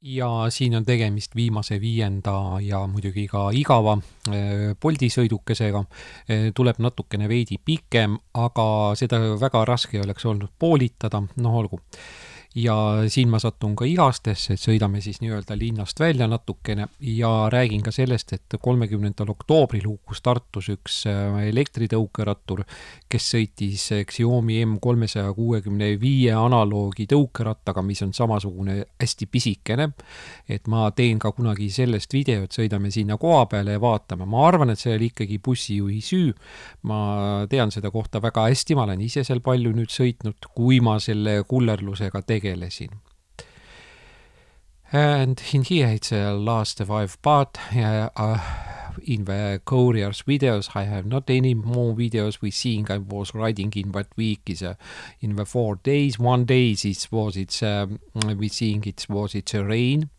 ja siin on tegemist viimase 5. ja muidugi ka igava Bolti sõidukesega. Tuleb natukene veidi pikem, aga seda väga raske oleks olnud poolitada, olgu. Ja siin ma satun ka Igastesse, et sõidame siis nii-öelda linnast välja natukene ja räägin ka sellest, et 30. oktoobril hukkus Tartus üks elektritõukerattur, kes sõitis Xiaomi M365 analoogi tõukerattaga, mis on samasugune hästi pisikene. Et ma teen ka kunagi sellest videot, sõidame sinna koha peale ja vaatame. Ma arvan, et see oli ikkagi bussijuhi süü. Ma tean seda kohta väga hästi, ma olen ise seal palju nüüd sõitnud, kui ma selle kullerlusega tegelesin. And in here it's a last 5 part. In the courier's videos, I have not any more videos. We think I was riding in that week is in the 4 days. 1 day we think it was a rain,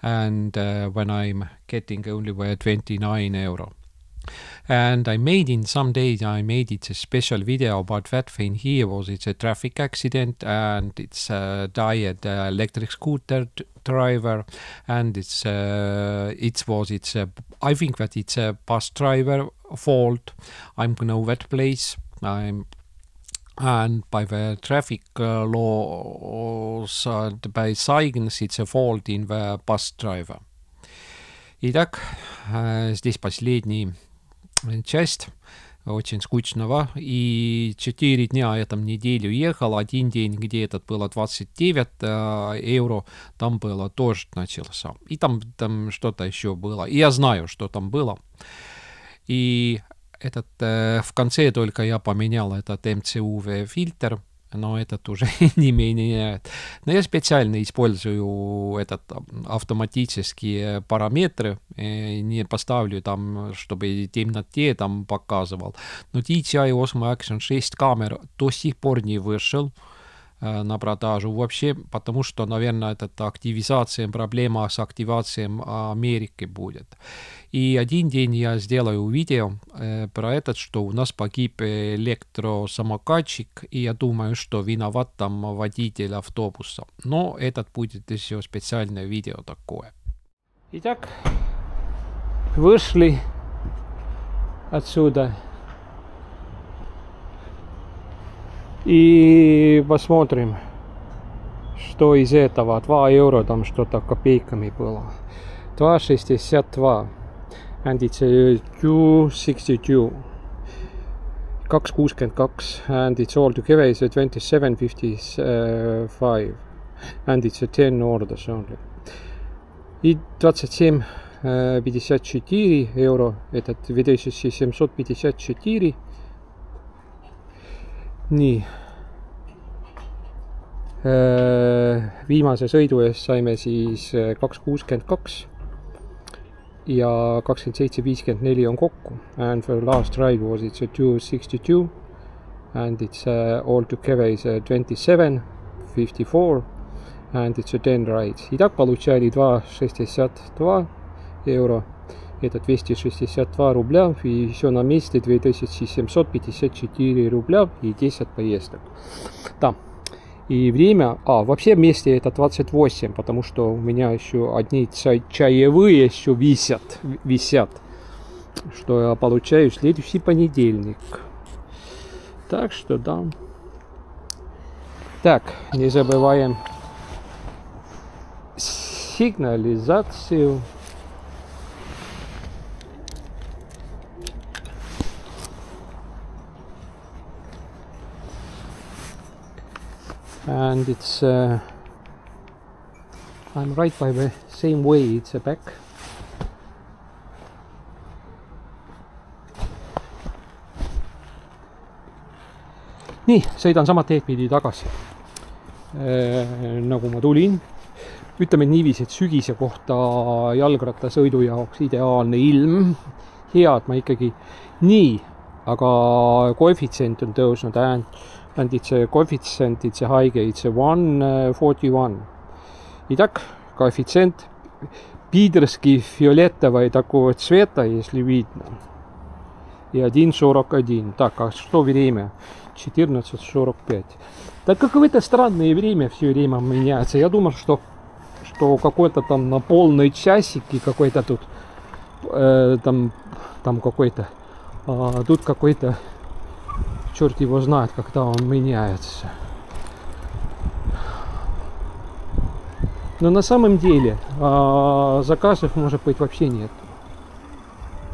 and when I'm getting only the 29 euro. And I made in some days, I made it a special video about that thing here. It's a traffic accident, and it's died electric scooter driver, and I think that it's a bus driver fault. I'm know that place. And by the traffic laws, by signs, it's a fault in the bus driver. Итак, здесь последний часть, очень скучного, и 4 дня я там неделю ехал, один день, где этот было 29 евро, там было дождь начался, и там что-то еще было, и я знаю, что там было, и в конце только я поменял этот МЦУВ фильтр, но этот уже не меняет. Но я специально использую автоматические параметры, не поставлю там, чтобы темноте там показывал. Но DJI Osmo Action 6 камер до сих пор не вышел на продажу вообще, потому что, наверное, проблема с активацией Америки будет. И один день я сделаю видео про что у нас погиб электросамокатчик, и я думаю, что виноват там водитель автобуса. Но этот будет еще специальное видео такое. Итак, вышли отсюда. И посмотрим, что из этого. 2 евро там что-то копейками было. 2,62. And it's a 2.62. 2.62. And it's all together is a 27.55. And it's a 10 orders only. И 27,54 евро. Этот 2754. Nii, viimase sõidu eest saime siis 2.62 ja 27.54 on kokku. And for last ride was it's a 2.62 and it's all together is a 27.54 and it's a 10 rides. И так получали 2,62 евро. Это 262 рубля, и все на месте 2754 рубля и 10 поездок. Да. И время, вообще вместе это 28, потому что у меня еще одни чаевые еще висят, что я получаю в следующий понедельник. Так что да. Так, не забываем сигнализацию. And it's I'm right by the same way, it's a back. Nii, sõidan sama teed pidi tagasi nagu ma tulin. Ütleme niiviisi, et sügise kohta jalgrattasõidu jaoks ideaalne ilm. Hea, et ma ikkagi nii, aga koefitsient on tõusnud and it's a coefficient, it's a high, it's a 1.41. Итак, коэффициент пидорский фиолетовый такого цвета, если видно. И 1.41. Так, а что время? 14.45. Так какое-то странное время все время меняется. Я думал, что что какой-то там на полный часик и какой-то тут там какой-то, тут какой-то, черт его знает, когда он меняется. Но на самом деле заказов, может быть, вообще нет.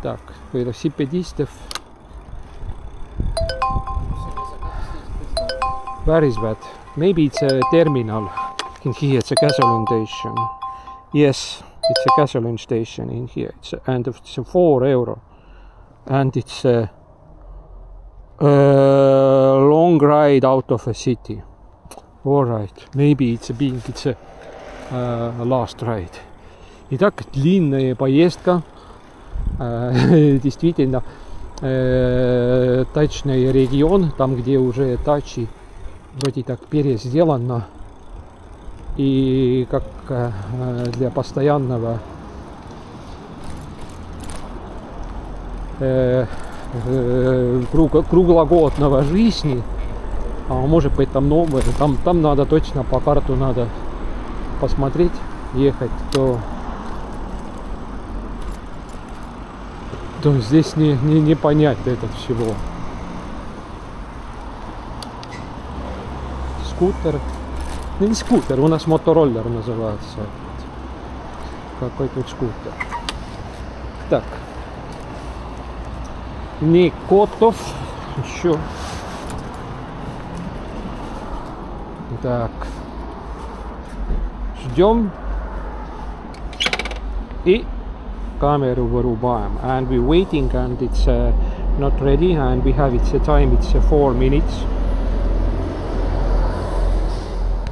Так, велосипедистов. Where is that? Maybe it's a terminal. In here it's a gasoline station. Yes, it's a gasoline station in here. And it's €4. And it's a long ride out of a city. Alright, maybe it's a last ride. Итак, длинная поездка. Действительно, тачный регион, там, где уже тачи вроде так пересделано, и как для постоянного круглогодного жизни, а может быть там новое, там надо точно по карту надо посмотреть, ехать, то здесь не понять это всего. Скутер. Не скутер, у нас мотороллер называется. Какой тут скутер. Так. Никотов. Еще. Так. Ждем. И камеру вырубаем. And we're waiting and it's not ready and we have it's a time, it's 4 minutes.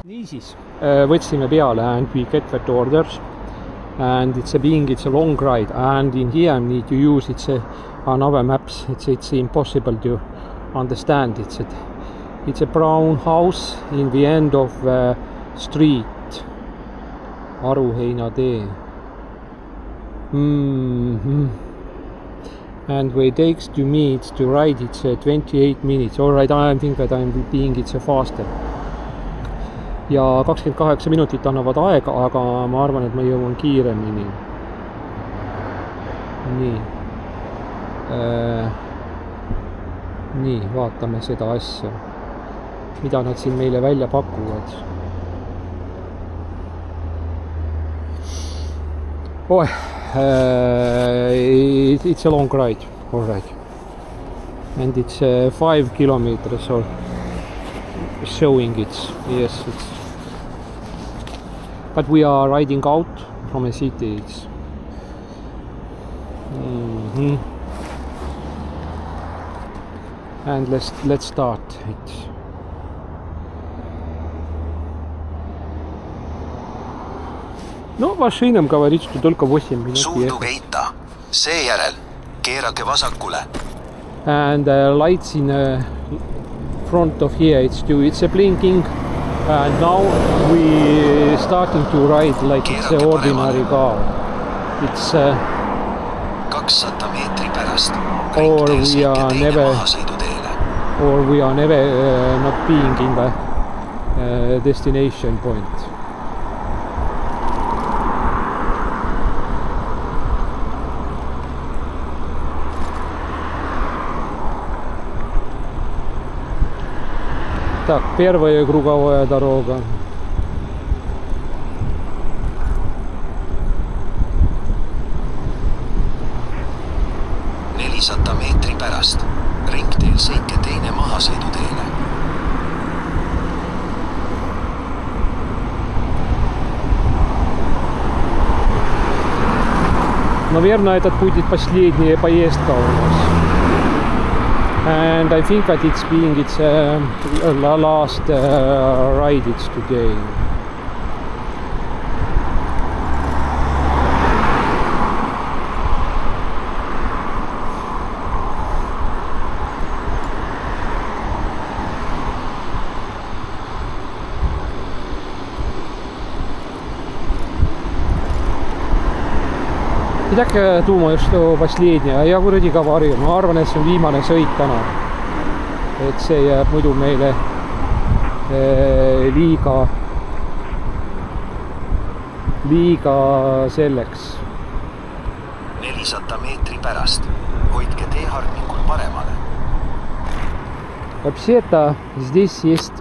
Niisiis, võtsime peale and we get that orders and it's a long ride and in here I need to use another maps. It's impossible to understand. It's a brown house in the end of the street. Aruheina tee. And what it takes to me it's to ride it's 28 minutes. Alright, I think that I'm being it's faster. Ja 28 minutit annavad aega, aga ma arvan, et ma jõuan kiiremini. Nii, vaatame seda asja. Mida nad siin meile välja pakuvad. It's a long ride, alright. And it's 5 kilometers or showing it. Yes, but we are riding out from a city. And let's start it. No, машинам говорит, что только 8 минут. Suunduge itta. Seejärel keerake vasakule. And lights in front of here, it's a blinking. And now we starting to ride like it's an ordinary car. It's 200 meetri pärast. Or we are never not being in the destination point. Так, первая круговая дорога. meetri pärast. Ringteel sõitke teine mahasõiduteele. Наверное, этот будет последняя поездка у нас. And I think that it's last ride it's today. Итак, думаю, что последняя. Я вроде говорил, ma arvan, et see on viimane sõit täna. Et see jääb muidu meile liiga selleks. 400 meetri pärast. Hoidke teehargnikul paremale. Вообще-то здесь есть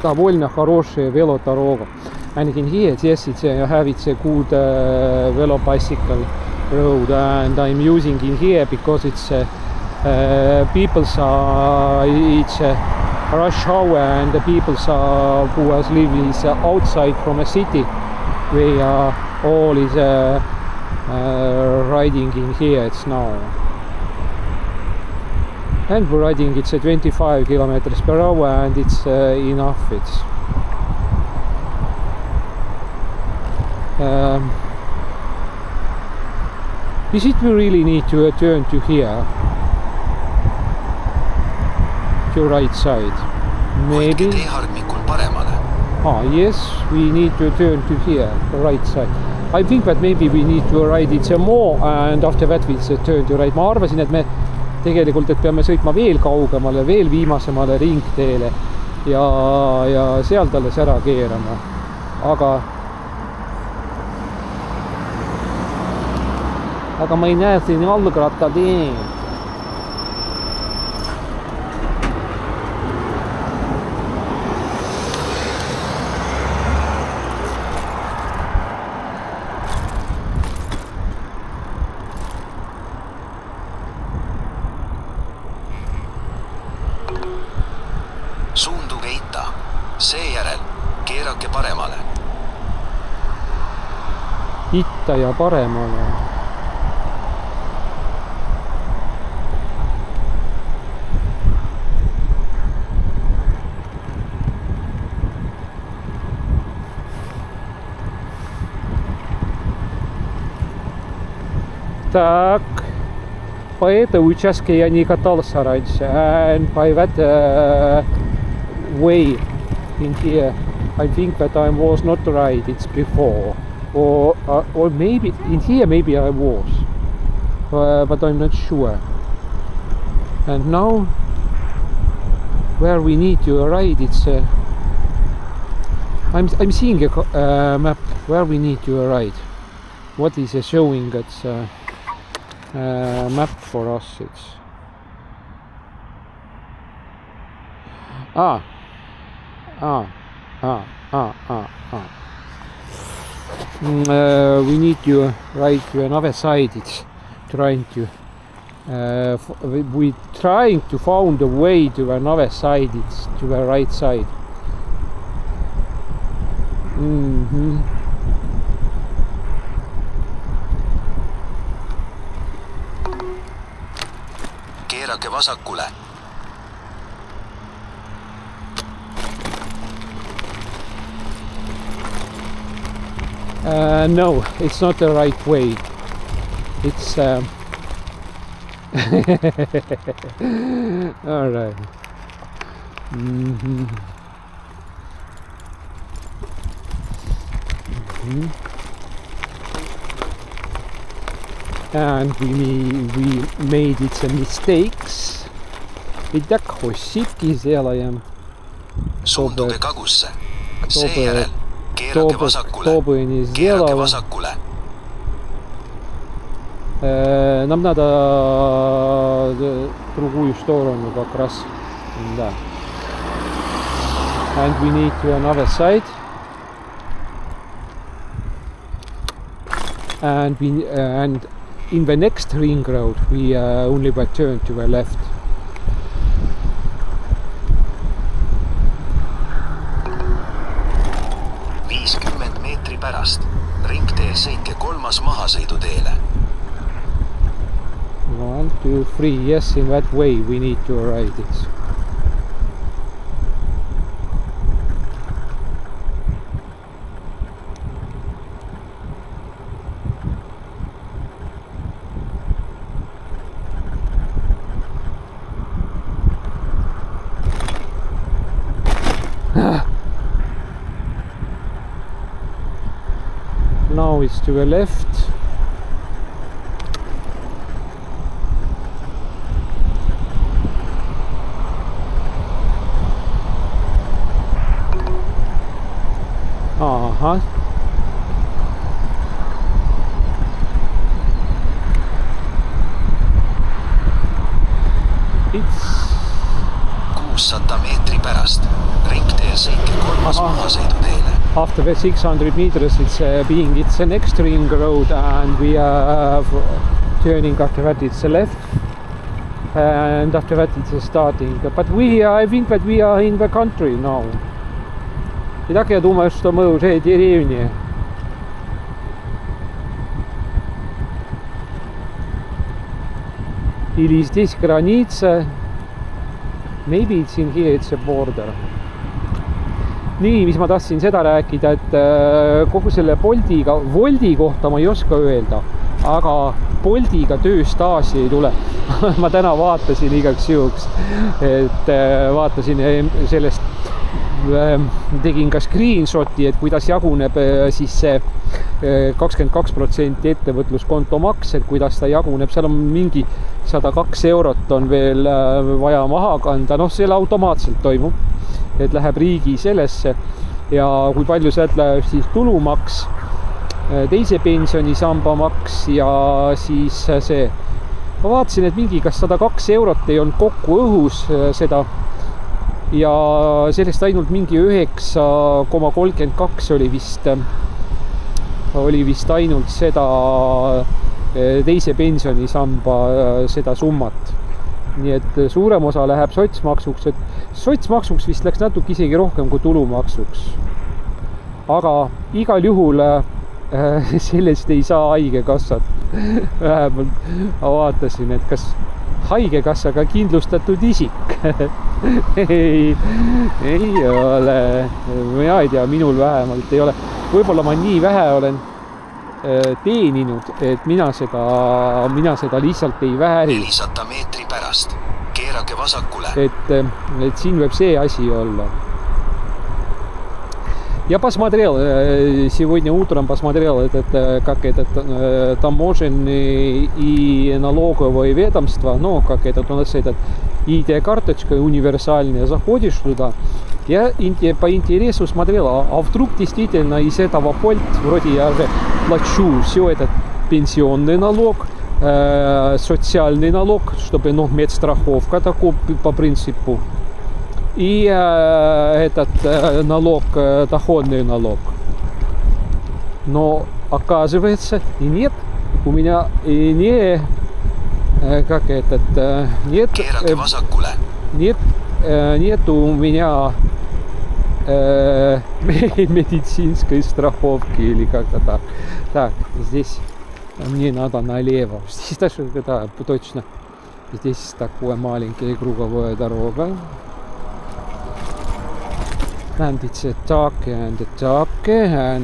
довольно хорошая велодорога. And in here, yes, it's a good velo bicycle road, and I'm using in here because it's it's rush hour, and the people who are living outside from a city, they are all is riding in here. It's now, and we're riding it's 25 kilometers per hour, and it's enough. It's is it we really need to turn to here, to right side? Maybe. Yes, we need to turn to here, the right side. I think that maybe we need to ride it some more, and after that we turn to right. Ma arvasin, et me tegelikult, et peame sõitma veel kaugemale, veel viimasemale ringteele ja sealt alles ära keerama. Aga ma ei näe siin jalgrattateed. Suunduge itta. Seejärel keerake paremale. Itta ja paremale. Так, по этой участке я не катался раньше, and by that way in here, I think that I was not right, it's before, or maybe in here maybe I was, but I'm not sure. And now, where we need to ride, it's I'm seeing a map where we need to ride. What is showing it's map for us? It's we need to ride to another side. It's trying to we trying to find a way to another side. It's to the right side. Keerake vasakule. No, it's not the right way. It's all right. And we made it some mistakes. Так, хоситки сделаем. Suunduge kagusse. Seejärel keerake vasakule. Кто бы не сделал. Keerake vasakule. Нам надо другую сторону как раз. Да. And we need to another side. And in the next ring road we only but turn to the left. Pärast. Ringteel sõitke kolmas mahasõiduteele. 1, 2, 3. Yes, in that way we need to ride it. Now it's to the left. 400 meetri pärast ringteel sõitke 3. mahasõiduteele. After the 600 meters it's the next ring road and we are turning after that it's the left and after that it's starting. But I think that we are in the country now. Итак, я думаю, что мы уже в деревне. Или здесь граница. Maybe it's in here, it's a border. Nii, mis ma tahtsin seda rääkida, et kogu selle Wolti kohta ma ei oska öelda, aga Boltiga tööstaaži ei tule. Ma täna vaatasin igaks juhuks, et vaatasin sellest, tegin ka screenshoti, et kuidas jaguneb siis see 22% ettevõtluskonto maks, et kuidas ta jaguneb, seal on mingi 102 eurot on veel vaja maha kanda, selle automaatselt toimub, et läheb riigi sellesse ja kui palju sealt läheb siis tulumaks, teise pensionisamba maks ja siis see, ma vaatasin, et mingi kas 102 eurot ei olnud kokku õhus seda ja sellest ainult mingi 9,32 oli vist ainult seda teise pensionisamba seda summat. Nii et suurem osa läheb sotsmaksuks, et sotsmaksuks vist läks natuke isegi rohkem kui tulumaksuks. Aga igal juhul sellest ei saa haigekassat. Vähemalt vaatasin, et kas haigekassaga kindlustatud isik. ei ole. Mina ei tea, minul vähemalt ei ole. Võib-olla ma nii vähe olen teeninud, et mina seda lihtsalt ei vääri. 400 meetri pärast keerake vasakule. Et siin võib see asi olla. Я посмотрел, сегодня утром посмотрел как таможенные и налоговые ведомства, как у нас ID-карточка универсальная, заходишь туда, я по интересу смотрел, а вдруг действительно из этого Bolt, вроде я же плачу все этот пенсионный налог, социальный налог, чтобы, медстраховка такой по принципу, и этот налог, доходный налог. Но оказывается, и нет, у меня и не, нет у меня медицинской страховки или как-то так. Так, здесь мне надо налево. Здесь даже, да, точно. Здесь такая маленькая круговая дорога. And it's a dark and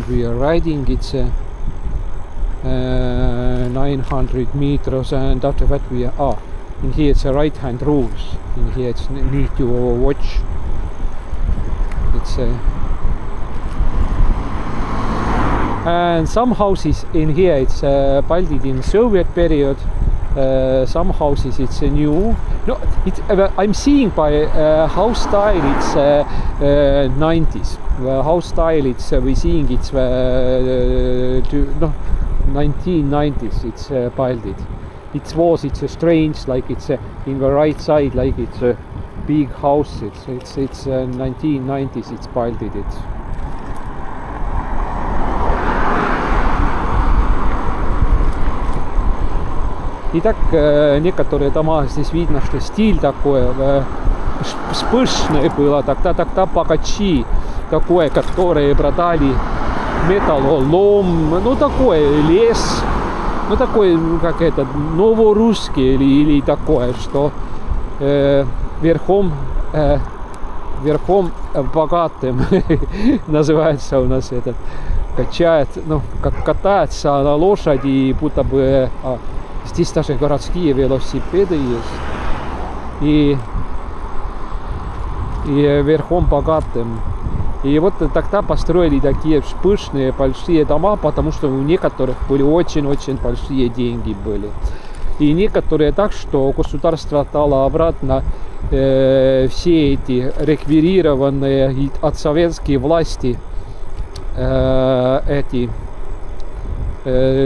we are riding. It's 900 meters and after that we are in here it's a right hand rules. In here it's need to watch. It's and some houses in here it's built in Soviet period. Some houses it's a new. No, I'm seeing by house style it's 90s. House style it's we seeing it's 1990s. It's built. It's a strange, like it's in the right side, like it's a big house. It's 1990s. It's built it. Итак, некоторые дома здесь видно, что стиль такой вспышный было, тогда богачи такое, которые продали металлолом, такой лес, такой, как это, новорусский или такое, что верхом богатым называется у нас этот, качает, как катается на лошади, будто бы здесь даже городские велосипеды есть. И верхом богатым. И вот тогда построили такие пышные большие дома, потому что у некоторых были очень-очень большие деньги были. И некоторые так, что государство дало обратно все эти реквирированные от советской власти эти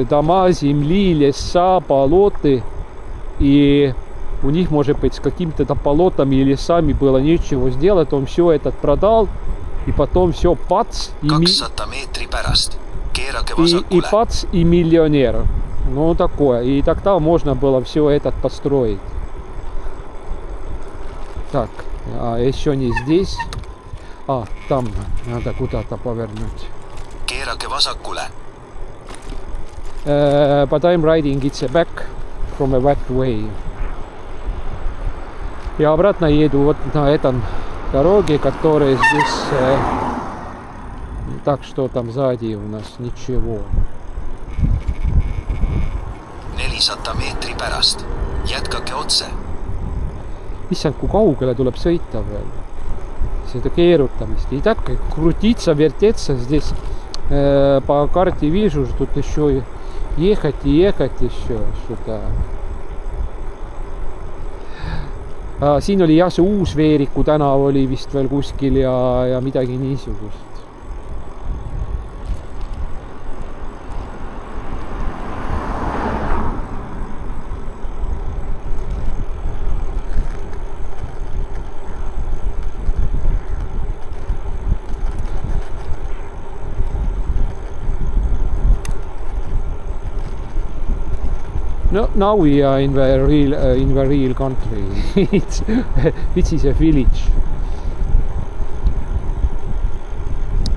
дома, земли, леса, болоты. И у них, может быть, с какими-то болотами или лесами было нечего сделать, он все это продал, и потом все пац, и пац, и миллионер. Ну, такое. И тогда можно было все это построить. Так, еще не здесь. Там надо куда-то повернуть. But I'm riding it back from a back way. Я обратно еду вот на этом дороге, которая здесь. Так что там сзади у нас ничего. 400 meetri pärast. Jätkake otse. Issand, kui kaugele tuleb sõita veel. Seda keerutamist. И так крутиться, вертеться здесь по карте вижу, что тут еще ехать и ехать еще сюда. Siin oli jah see uus Veeriku tänav oli vist veel kuskil ja midagi niisugust. No, now we are in the real country. Which is a village.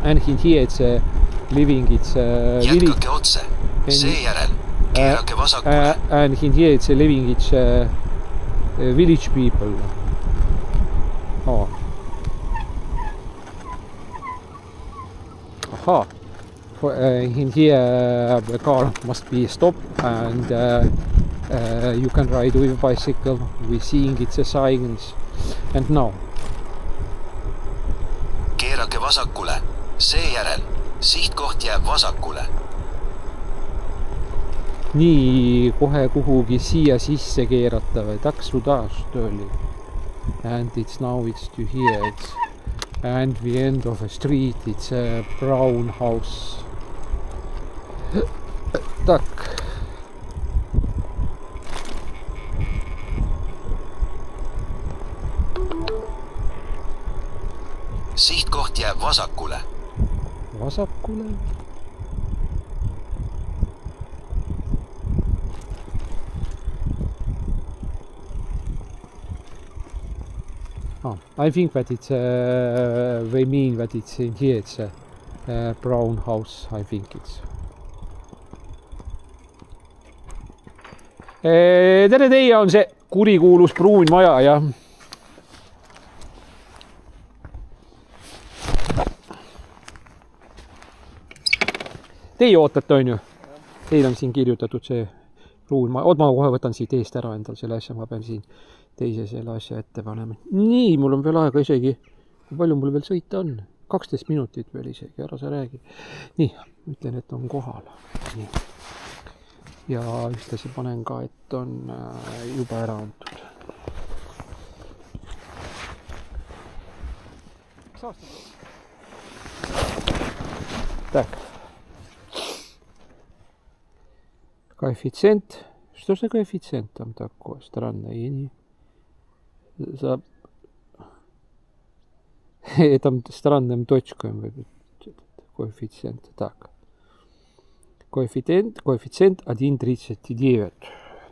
And here it's living, it's a village. Jätkake otse. Seejärel keerake vasakule. And here it's living, it's village people. Oh. Aha. In here the car must be stopped and you can ride with a bicycle. We're seeing it's a signs. And now. Keerake vasakule. Seejärel sihtkoht jääb vasakule. Nii kohe kuhugi siia sisse keerata või taksu taas oli. And it's now it's to here. It's, and the end of the street it's a brown house. Tak. Sihtkoht jääb vasakule. Vasakule. I think that it's they mean that it's in here it's a brown house, I think it's. Tere, teie on see kurikuulus pruun maja ja teie ootate, on ju? Teil on siin kirjutatud see pruun maja. Ma kohe võtan siit eest ära endal selle asja, ma pean siin teise selle asja ette panema. Nii, mul on veel aega isegi. Kui palju mul veel sõita on? 12 minutit veel isegi, ära sa räägi. Nii, ütlen, et on kohal. Nii. Ja ühtlasi panen ka, et on juba ära antud. Так. Коэффициент. Что за коэффициент там такое? Странное. Я не... Там странным точкой коэффициент. Так. Коэффициент 1,39.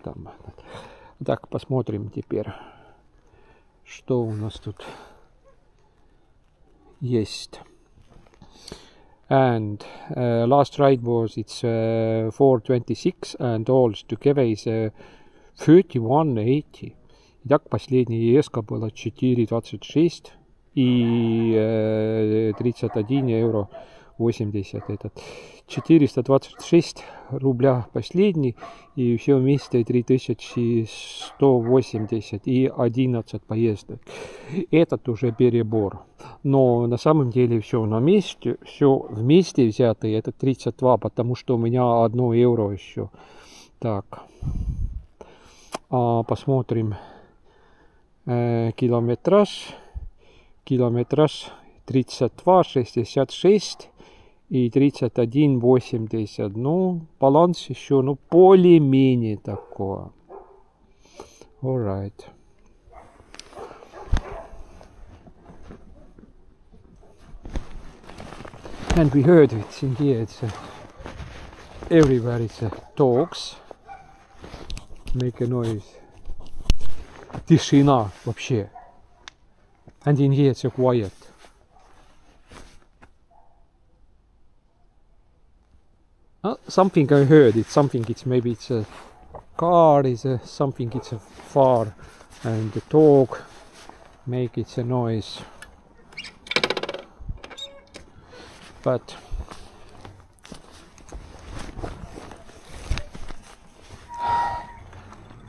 Там. Так, посмотрим теперь, что у нас тут есть. And last ride was it's 4.26 and all together is 31.80. Итак, последняя ездка была 4.26 и 31 евро 80. Этот 426 рубля последний и все вместе 3180 и 11 поездок. Этот уже перебор. Но на самом деле все на месте, все вместе взятое, это 32, потому что у меня 1 евро еще. Так, посмотрим. Километраж 32, 66 и 31, 80. Ну, баланс еще, ну, более-менее такое. All right. And we heard it's in here, it's everywhere it's dogs make a noise. Тишина вообще. And in here it's quiet. Something I heard, it's something, it's maybe it's a car, is something, it's a far, and the dog make it's a noise. But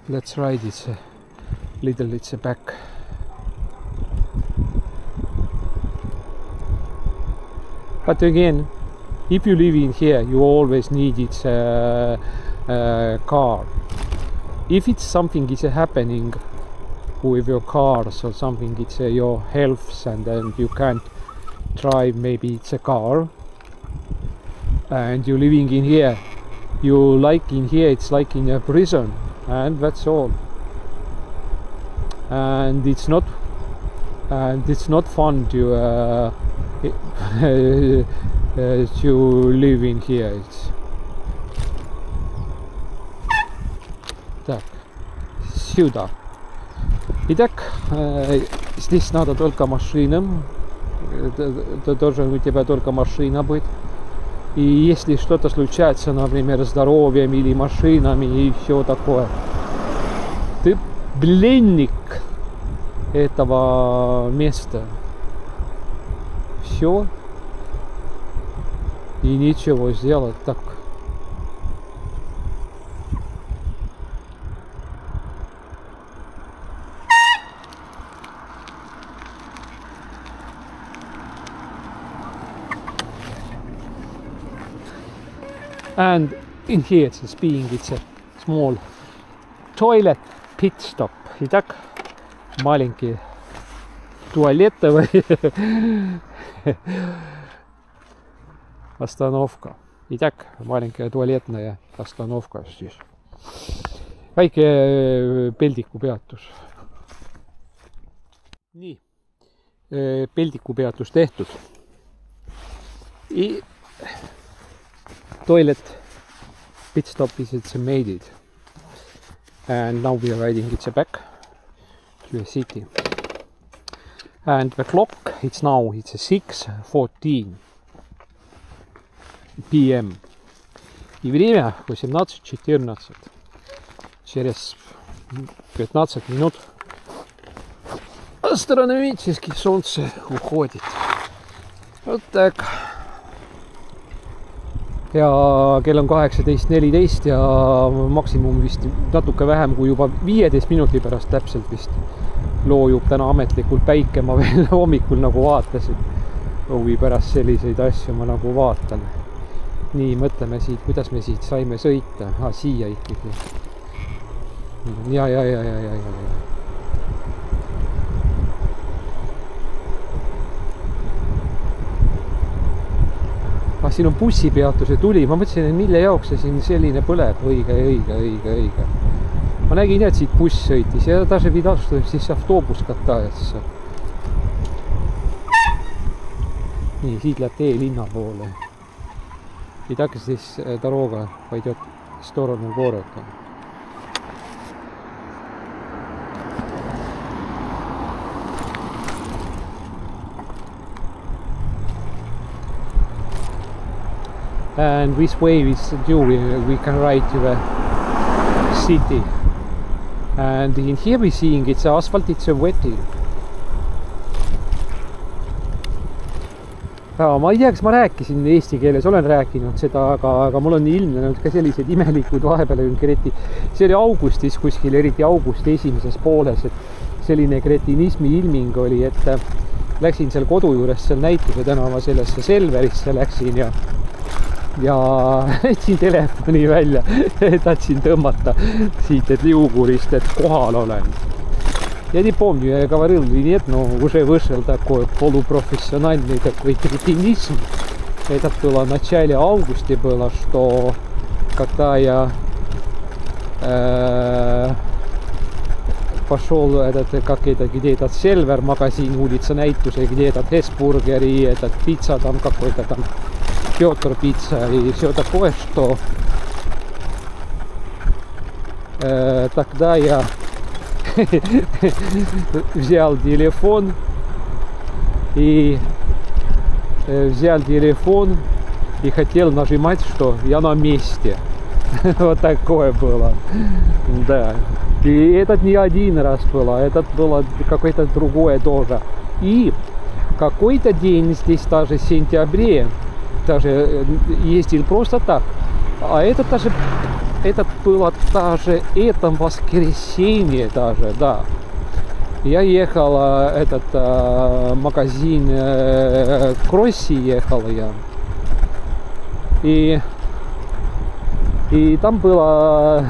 let's ride it a little, it's back. But again, if you live in here, you always need its car. If it's something is happening with your cars or something, it's your health, and then you can't drive, maybe it's a car, and you're living in here, you like in here, it's like in a prison, and that's all. And it's not fun to to live in here. It's так, сюда. Итак, здесь надо только машинам. Это тоже у тебя только машина будет. И если что-то случается, например, с здоровьем или машинами и все такое, ты пленник этого места. Все. И ничего сделать так. And in here it's being, it's a small toilet pit stop. Итак, маленький туалет остановка. Итак, маленькая туалетная остановка здесь. Väike peldikupeatus. Nii, peldikupeatus tehtud. Toilet pit stop is it's made it. And now we are riding it back to the city. And the clock, it's now, it's 6:14 p.m. И время 18:14. Через 15 минут астрономически солнце уходит. Вот так. Ja kell on 18:14 ja maksimum vist natuke vähem kui juba 15 minuti pärast täpselt vist loojub täna ametlikult päike. Ma veel hommikul nagu vaatasin huvi pärast selliseid asju, ma nagu vaatan. Nii, mõtleme siit, kuidas me siit saime sõita. Siia ikkagi. Ja. Siin on bussipeatuse tuli, ma mõtlesin, et mille jaoks see siin selline põleb. Õige. Ma nägin, et siit buss sõitis ja даже видал, что здесь автобус катается. Nii, siit läheb tee linna poole. И так здесь дорога пойдет в сторону города. And this way we can ride to the city. And in here we're seeing it's asphalt, it's a wetting. Ma ei tea, kas ma rääkisin eesti keeles, olen rääkinud seda, aga mul on ilmnenud ka sellised imelikud vahepeal kreti. See oli augustis kuskil, eriti augusti esimeses pooles, et selline kretinismi ilming oli, et läksin seal kodu juures, seal Näituse tänava sellesse Selverisse läksin ja etsin telefoni välja, tahtsin tõmmata siit, et liugurist, et kohal olen. Я не помню, я говорил или нет, но уже вышел такой полупрофессиональный такой кретинизм. Это было в начале августа, было, что когда я пошел где этот Сельвер магазин, улица Näituse, где этот Hesburger и этот пицца там какой-то там Петр пицца и все такое, что тогда я взял телефон и хотел нажимать, что я на месте. Вот такое было. Да. И этот не один раз было, этот было какое-то другое тоже. И какой-то день здесь даже в сентябре даже ездил просто так. А это было даже это воскресенье даже, да. Я ехал магазин Кросси ехал я. И там было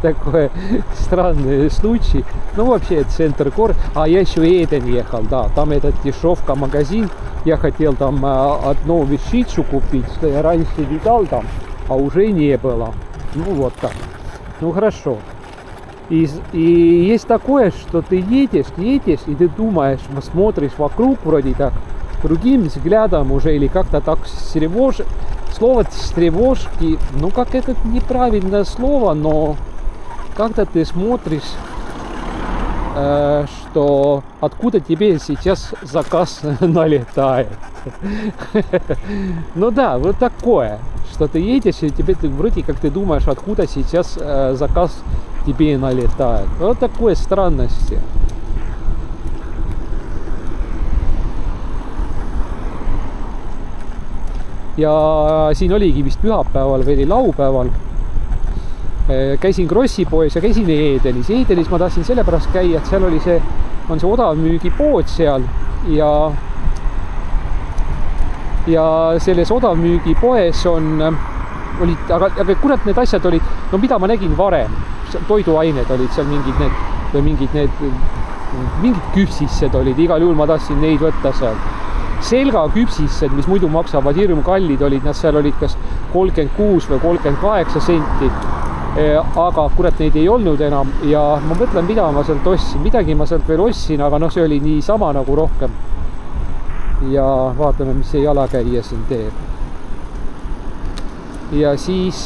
такой странный случай. Ну, вообще, центр города. А я еще и Эден ехал, да. Там этот дешевка магазин. Я хотел там одну вещицу купить. Я раньше видал там, а уже не было. Ну, вот так. Ну, хорошо. И есть такое, что ты едешь, и ты думаешь, смотришь вокруг вроде так, другим взглядом уже, или как-то так слово с тревожки, ну как это неправильное слово, но как-то ты смотришь, что откуда тебе сейчас заказ налетает. Ну да, вот такое, что ты едешь, и тебе вроде как ты думаешь, откуда сейчас заказ тебе налетает. Вот такое странности. Ja siin oligi vist pühapäeval või laupäeval. Käisin Krossi poes ja käisin Edenis. Edenis ma tahtsin sellepärast käia, et seal oli see odavmüügipood seal ja selles odavmüügipoes olid, aga kurat, need asjad olid, no mida ma nägin varem, toiduained olid seal mingid küpsissed olid, igal juhul ma tahtsin neid võtta seal. Selga küpsissed, mis muidu maksavad hirm kallid, olid nad seal olid kas 36 või 38 senti. Aga kurat, neid ei olnud enam ja ma mõtlen, mida ma sealt ostsin. Midagi ma sealt veel ostsin, aga no see oli nii sama nagu rohkem. Ja vaatame, mis see jalakäija siin teeb. Ja siis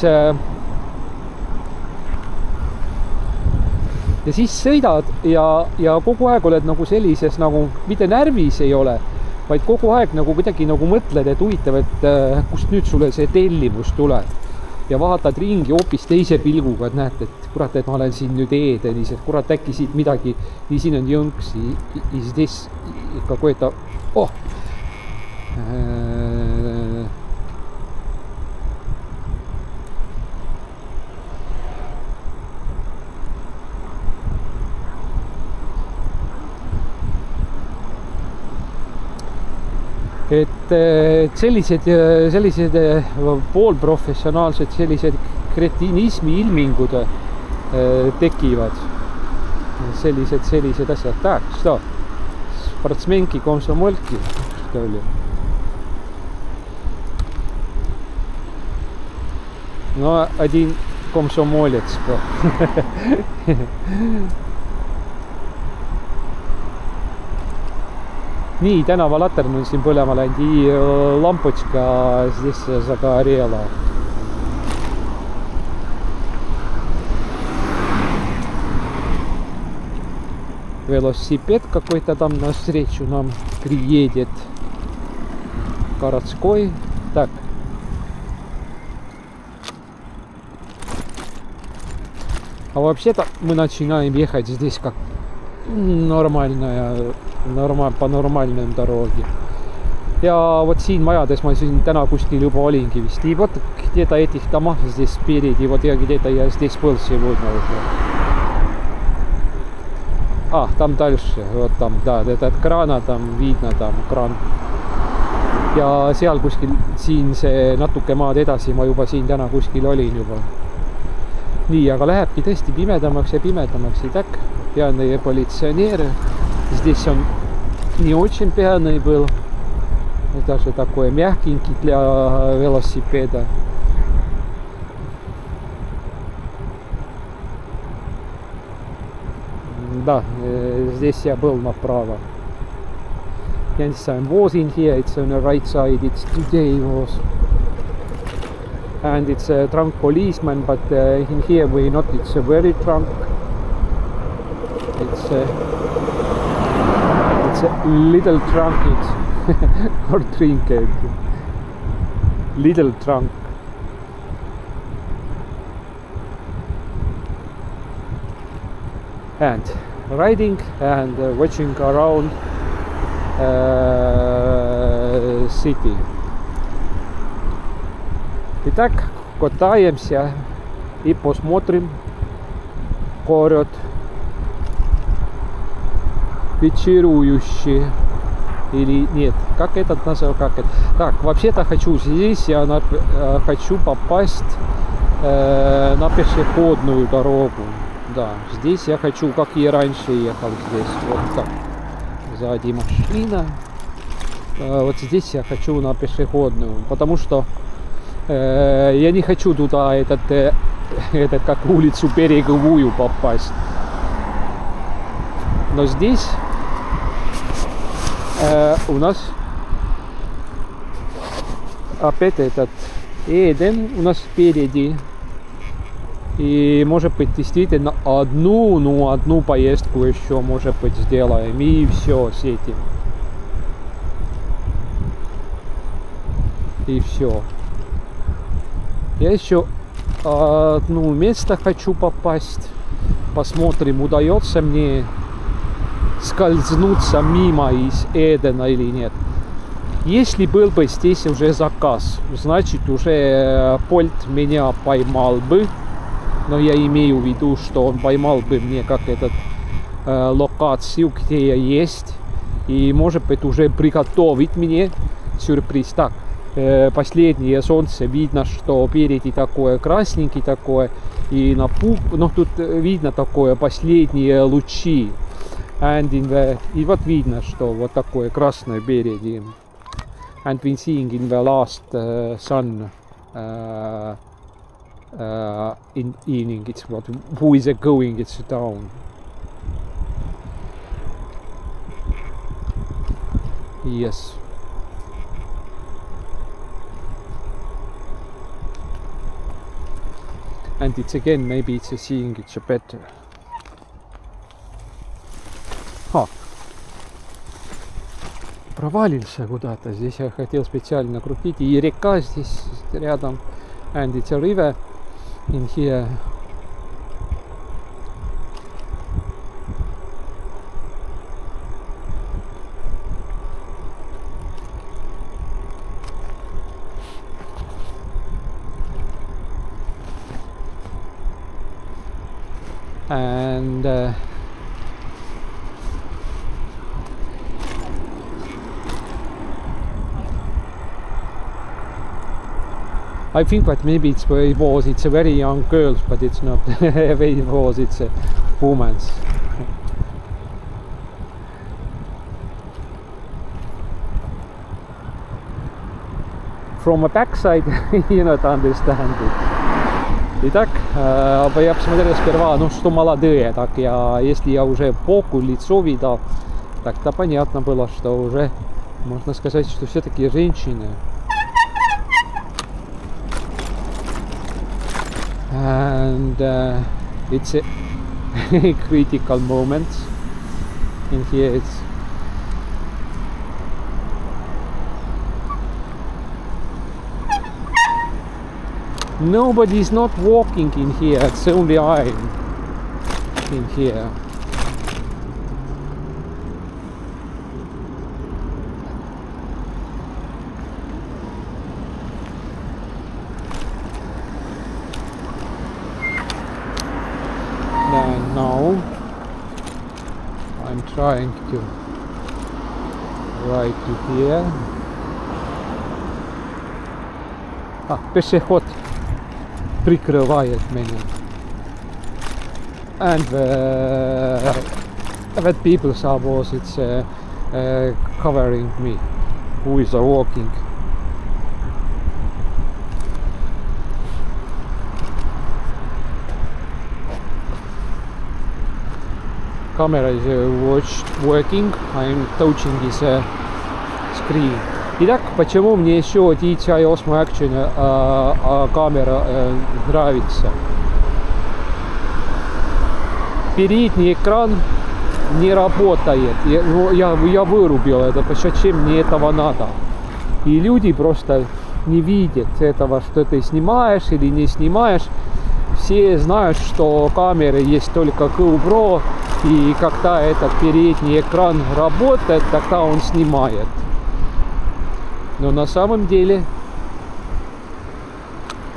sõidad ja kogu aeg oled nagu sellises, nagu mitte närvis ei ole, vaid kogu aeg nagu kuidagi nagu mõtled, et huvitav, et kust nüüd sulle see tellimus tuleb. Ja vaatad ringi hoopis teise pilguga, et näed, et kurat, et ma olen siin nüüd Edenis, et kurat, äkki siit midagi, nii siin on jõnks, ja siis какой-то, et sellised poolprofessionaalsed sellised kretinismi ilmingud tekivad. Sellised asjad. Так, что? Спортсменки, комсомольки, что ли? Ну, один комсомолец. Nii, tänavalatern on siin põlema läinud и лампочка здесь загорела. Велосипед какой-то там навстречу нам приедет. Городской. Так. А вообще-то мы начинаем ехать здесь как по нормальной дороге. Ja вот siin majades ma siin täna kuskil juba olingi vist. И вот где-то этих домах здесь спереди. Вот я где-то здесь был сегодня уже. Там дальше. Вот там, да, этот крана там видно, там кран. Ja seal kuskil siin see natuke maad edasi ma juba siin täna kuskil olin juba. Nii, aga lähebki tõesti pimedamaks ja pimedamaks. И так, пьяные полиционеры. Здесь он не очень пьяный был. Даже такой мягкенький для велосипеда. да, здесь я был направо. Yes, I was in here, it's on the right side, it's today was. And it's a drunk policeman, but in here we not, it's a very drunk. It's a little drunk, it's or drink it. Little drunk. And riding and watching around city. Итак, катаемся и посмотрим город вечерующий или нет, как этот назвал, как это. Так, вообще-то хочу здесь, я хочу попасть на пешеходную дорогу. Да, здесь я хочу, как и раньше ехал здесь, вот так. Сзади машина. Вот здесь я хочу на пешеходную, потому что я не хочу туда этот как улицу Береговую попасть. Но здесь у нас опять этот Эден у нас впереди. И может быть действительно одну поездку еще может быть сделаем и все с этим. И все. Я еще одно место хочу попасть. Посмотрим, удается мне скользнуться мимо из Эдена или нет. Если был бы здесь уже заказ, значит уже Bolt меня поймал бы. Но я имею в виду, что он поймал бы мне как этот локацию, где я есть. И может быть уже приготовить мне сюрприз. Так, последнее солнце, видно, что впереди такое красненький такое. И но тут видно такое последние лучи. И вот видно, что вот такое красное впереди. And we seeing in the last sun in evening, it's what, who is it going, it's down. Yes. And it's again, maybe it's a seeing, it's a better. Провалился куда-то. Здесь я хотел специально крутить. И река здесь рядом. And it's a river in here. And I think that maybe it's where it was, it's a very young girl, but it's not where it was, it's a woman's. From a backside you not understand it. Итак, я посмотрел сперва, ну что молодые, так если я уже боку, лицо видал, так-то понятно было, что уже можно сказать, что все-таки женщины. And it's a critical moment in here. It's nobody is not walking in here. It's only I in here. Now I'm trying to ride to here. Пешеход прикрывает меня. And that people suppose it's covering me, who is walking. camera is working. I'm touching this screen. Итак, почему мне еще DJI Osmo Action камера нравится? Передний экран не работает. Я вырубил это, зачем мне этого надо. И люди просто не видят этого, что ты снимаешь или не снимаешь. Все знают, что камеры есть только GoPro, и когда этот передний экран работает, тогда он снимает. Но на самом деле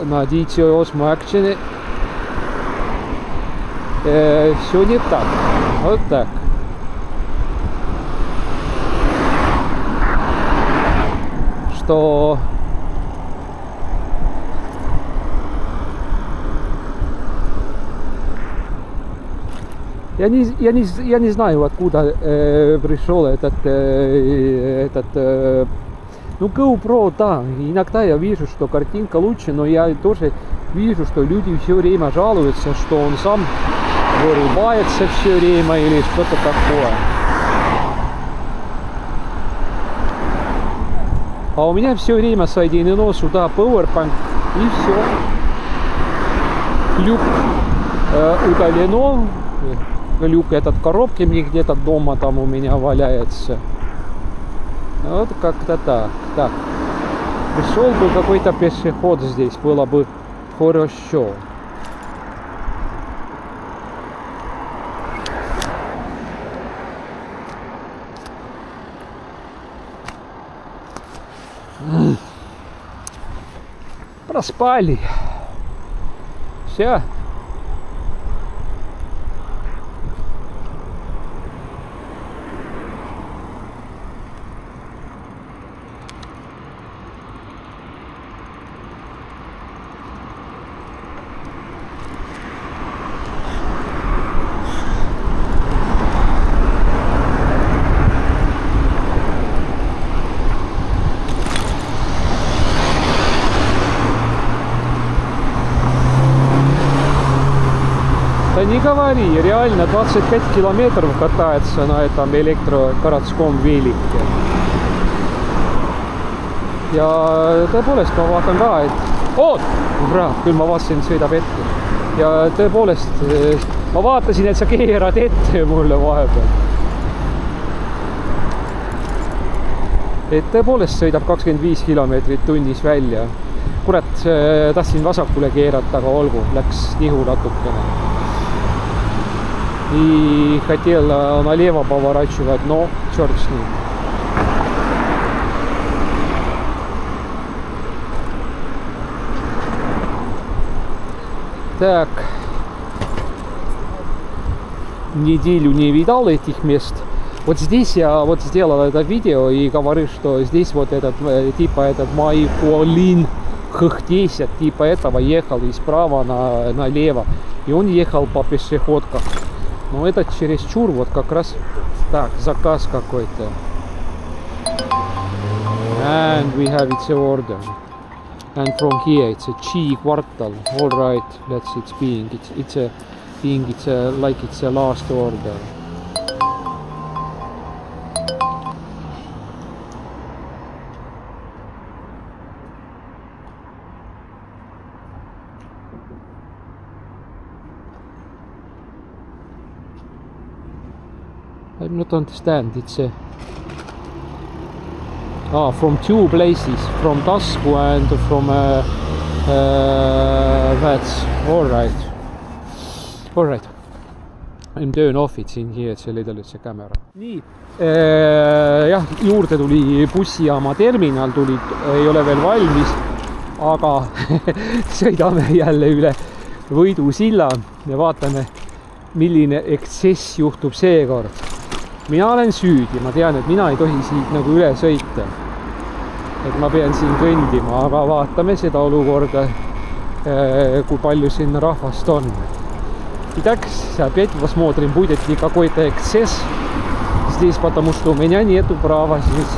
на DJI Osmo Action все не так. Вот так. Что я не знаю, откуда пришел этот ну, GoPro, да, иногда я вижу, что картинка лучше, но я тоже вижу, что люди все время жалуются, что он сам вырубается все время или что-то такое. А у меня все время соединено сюда Powerbank, и все. Люк удалено. Люк этот в коробке мне где-то дома там у меня валяется. Вот как-то так. Так. Пришел бы какой-то пешеход здесь, было бы хорошо. Проспали. Все. Не говори, реально 25 километров катается на этом электрогородском велике. Ja tõepoolest ma vaatan ka, et kurat, küll ma vaatasin, et sõidab ette. Ja tõepoolest ma vaatasin, et sa keerad ette mulle vahepeal. Et tõepoolest sõidab 25 kilomeetrit tunnis välja. Kurat, tahtsin vasakule keerata, aga olgu, läks nihu natukene. И хотел налево поворачивать, но черт с ним. Так. Неделю не видал этих мест. Вот здесь я вот сделал это видео и говорю, что здесь вот этот, типа этот Майколин Х10, типа этого ехал и справа налево. И он ехал по пешеходкам. Но это чересчур, вот как раз так, заказ какой-то. And we have its order. And from here it's a G quartal. All right, that's it's being. It's like it's a last order. I don't understand. It's from two places, from Tasku and from Vats. All right. I'm turn off it in here, it's a little bit camera. Nii, jah, juurde tuli bussijaama terminal, ei ole veel valmis, aga sõidame jälle üle Võidu silla ja vaatame, milline eksess juhtub seekord. Mina olen süüdi, ma tean, et mina ei tohi siit nagu üle sõita. Et ma pean siin kõndima, aga vaatame seda olukorda, kui palju siin rahvast on. Итак, опять посмотрим, будет ли какой-то эксцесс здесь, потому что у меня нету права здесь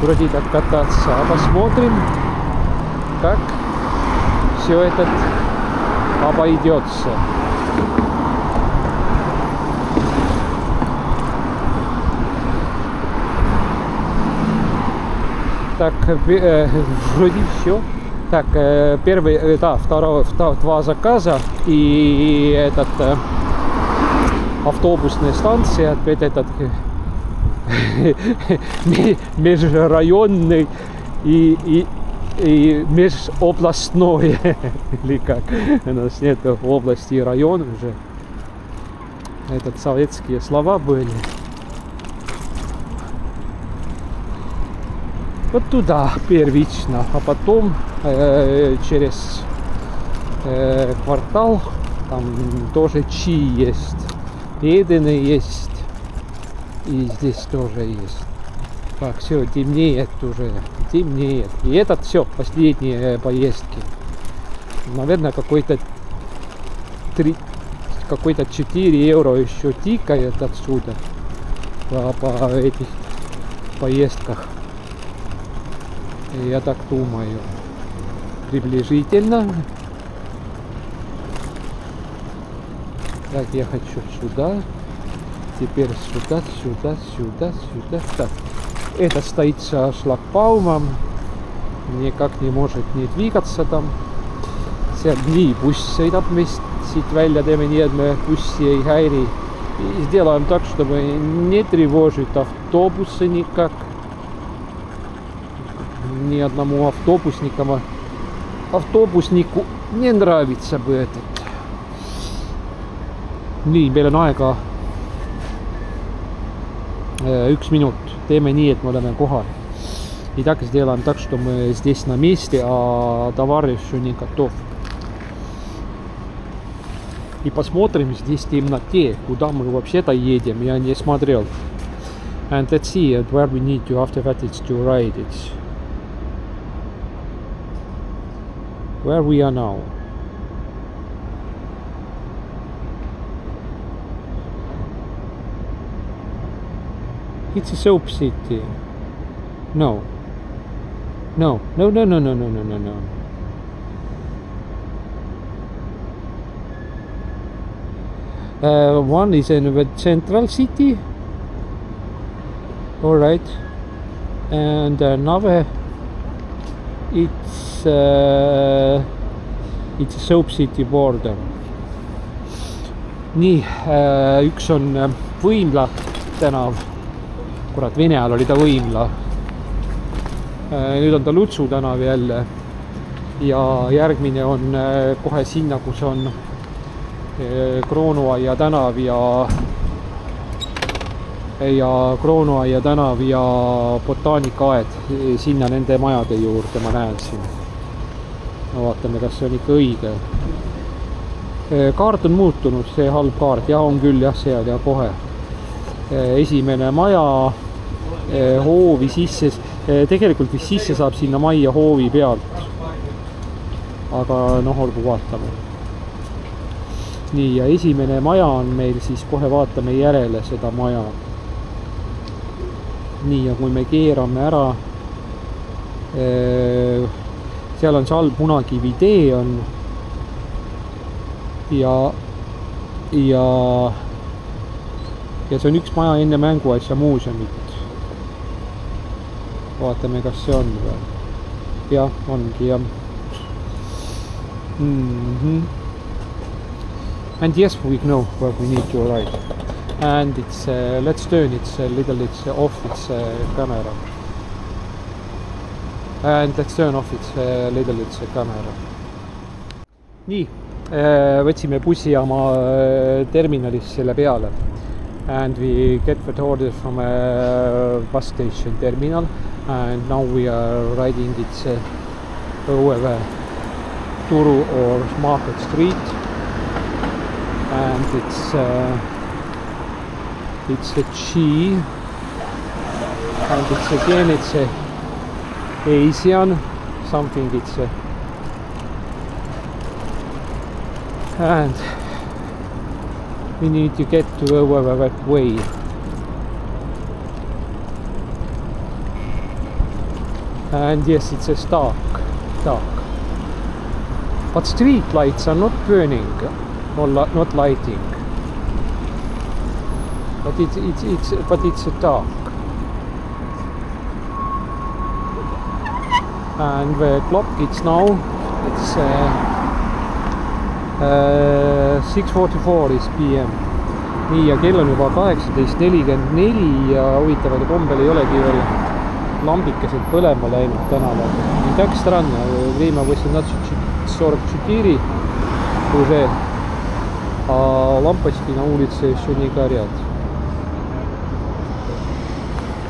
вроде так кататься. А посмотрим, как все это обойдется. Так, вроде все. Так, первый, да, два заказа и этот автобусная станция, опять этот межрайонный и межобластной, или как, у нас нет области и район уже. Это советские слова были. Вот туда первично, а потом через квартал там тоже Чи есть, Едены есть, и здесь тоже есть. Так, все, темнеет уже, темнеет. И это все, последние поездки. Наверное, какой-то 4 евро еще тикает отсюда по этих поездках. Я так думаю, приблизительно. Так, я хочу сюда, теперь сюда. Так, это стоит со шлагбаумом, никак не может не двигаться там. Seal nii buss sõidab meist siit välja, teeme nii, et me bussi ei häiri. Сделаем так, чтобы не тревожить автобусы никак. Ни одному автобусниku не нравится бы этот. Nii, meil on aega 1 minut. Teeme nii, et me oleme kohal. Итак, сделаем так, что мы здесь на месте, а товар еще не готов. И посмотрим здесь в темноте, куда мы вообще-то едем. Я не смотрел. And let's see where we need to after that it's to ride it. Where we are now. It's a soap city. No. One is in the central city. All right. And another it's a soap city border. Nii, üks on Võimla tänav. Kurat, Vene ajal oli ta Võimla. Nüüd on ta Lutsu tänav jälle. Ja järgmine on kohe sinna, kus on Kroonuaia tänav ja Kroonuaia tänav ja Botaanikaaed. Sinna nende majade juurde ma näen siin. No vaatame, kas see on ikka õige. Kaart on muutunud, see halb kaart. Ja on küll, jah, seal ja kohe. Esimene maja, hoovi sisse. Tegelikult vist sisse saab sinna majja hoovi pealt. Aga noh, olgu vaatame. Nii, ja esimene maja on meil, siis kohe vaatame järele seda maja. Nii, ja kui me keerame ära, seal on seal Punakivi tee on ja see on üks maja enne mänguasja muuseumit. Vaatame, kas see on veel. Jah, ongi, jah. And yes, we know where we need to ride. And it's let's turn it's a little it's off its camera. And let's turn off its little it's camera. Nii, võtsime bussijaama terminalis selle peale. And we get the order from a bus station terminal. And now we are riding it over Turu or Market Street. And it's a Chi. And it's again it's a Asian something. It's a and we need to get to over that way. And yes, it's a dark. But street lights are not burning, not lighting. But it's a dark. And the clock it's now, it's 6:44 is PM. nii, ja kell on juba 18:44 ja huvitavale kombel ei olegi veel lambikesed põlema läinud tänaval. Не так странно, время 18:44 уже, а лампочки на улице еще не горят.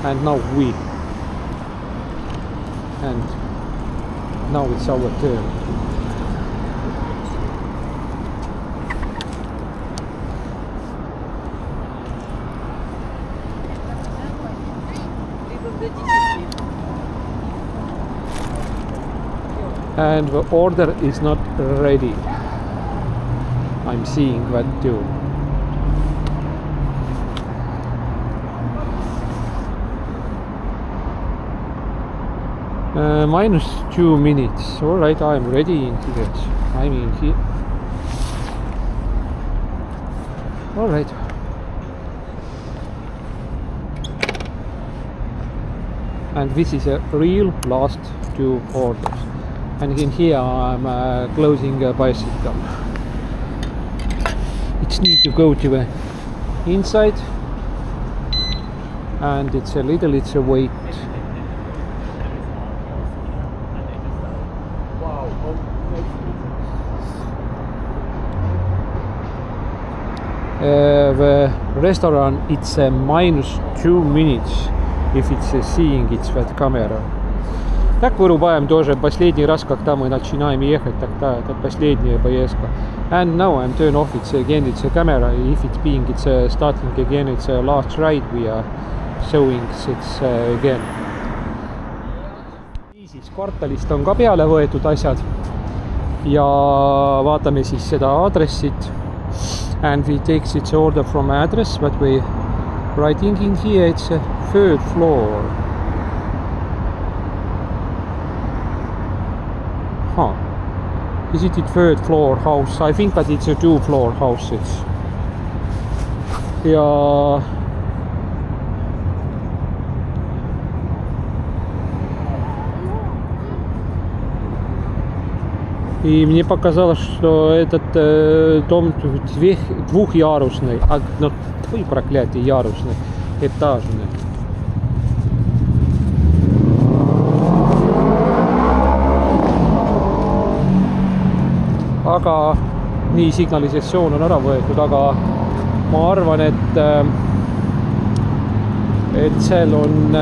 And now it's our turn. And the order is not ready. I'm seeing that too. -2 minutes. All right, I'm ready into that. I'm in here. All right. And this is a real last 2 orders. And in here I'm closing a bicycle. It's need to go to the inside, and it's a weight. The restaurant, it's a -2 minutes if it's seeing it's that camera. Так вырубаем тоже последний раз, когда мы начинаем ехать, тогда это последняя поездка. And now I'm turn off it's again, it's a camera. If it's being, it's starting again, it's a last ride we are showing it's again. Siis kvartalist on ka peale võetud asjad ja vaatame siis seda aadressit. And we take its order from address, but we writing in here it's a 3rd floor. Huh. Is it a 3rd floor house? I think that it's a 2-floor house. It's ja и мне показалось, что этот дом двухъярусный, ну, твой проклятый ярусный, этажный. Aga nii, signalisatsioon on ära võetud, aga ma arvan, et seal on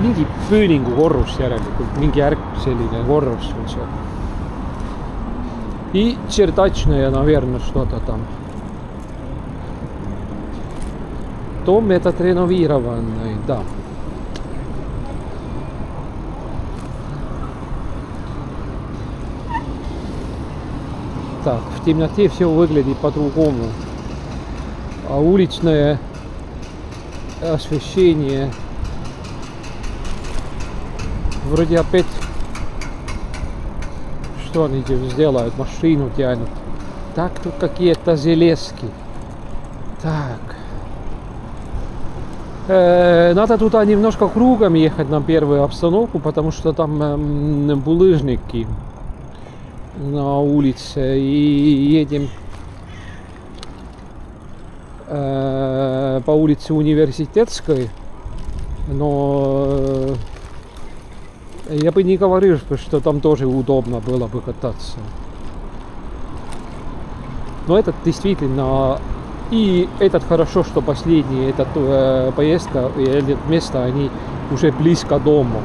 mingi pööningu korrus järelikult, mingi selline korrus on seal. И чердачная, наверное, что-то там. Дом этот реновированный, да. Так, в темноте все выглядит по-другому. А уличное освещение вроде опять что они сделают, машину тянут. Так, тут какие-то железки. Так. Надо туда немножко кругом ехать на первую обстановку, потому что там булыжники на улице, и едем по улице Университетской, но я бы не говорил, что там тоже удобно было бы кататься. Но этот действительно, и этот хорошо, что последний, эта поездка и это место, они уже близко дома.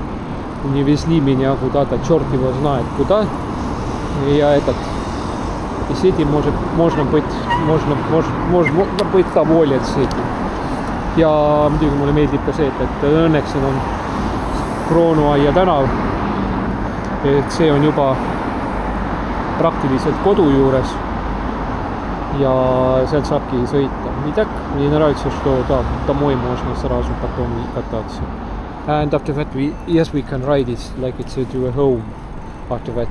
Не везли меня куда-то, черт его знает куда. И я и с этим можно быть доволен с этим. Ja muidugi mulle meeldib ka see, et õnneks siin on Kroonuaia tänav. Et see on juba praktiliselt kodu juures ja sealt saabki sõita. И так, мне нравится, что да, домой можно сразу потом кататься. And after that, we can ride it like it's to a home. After that,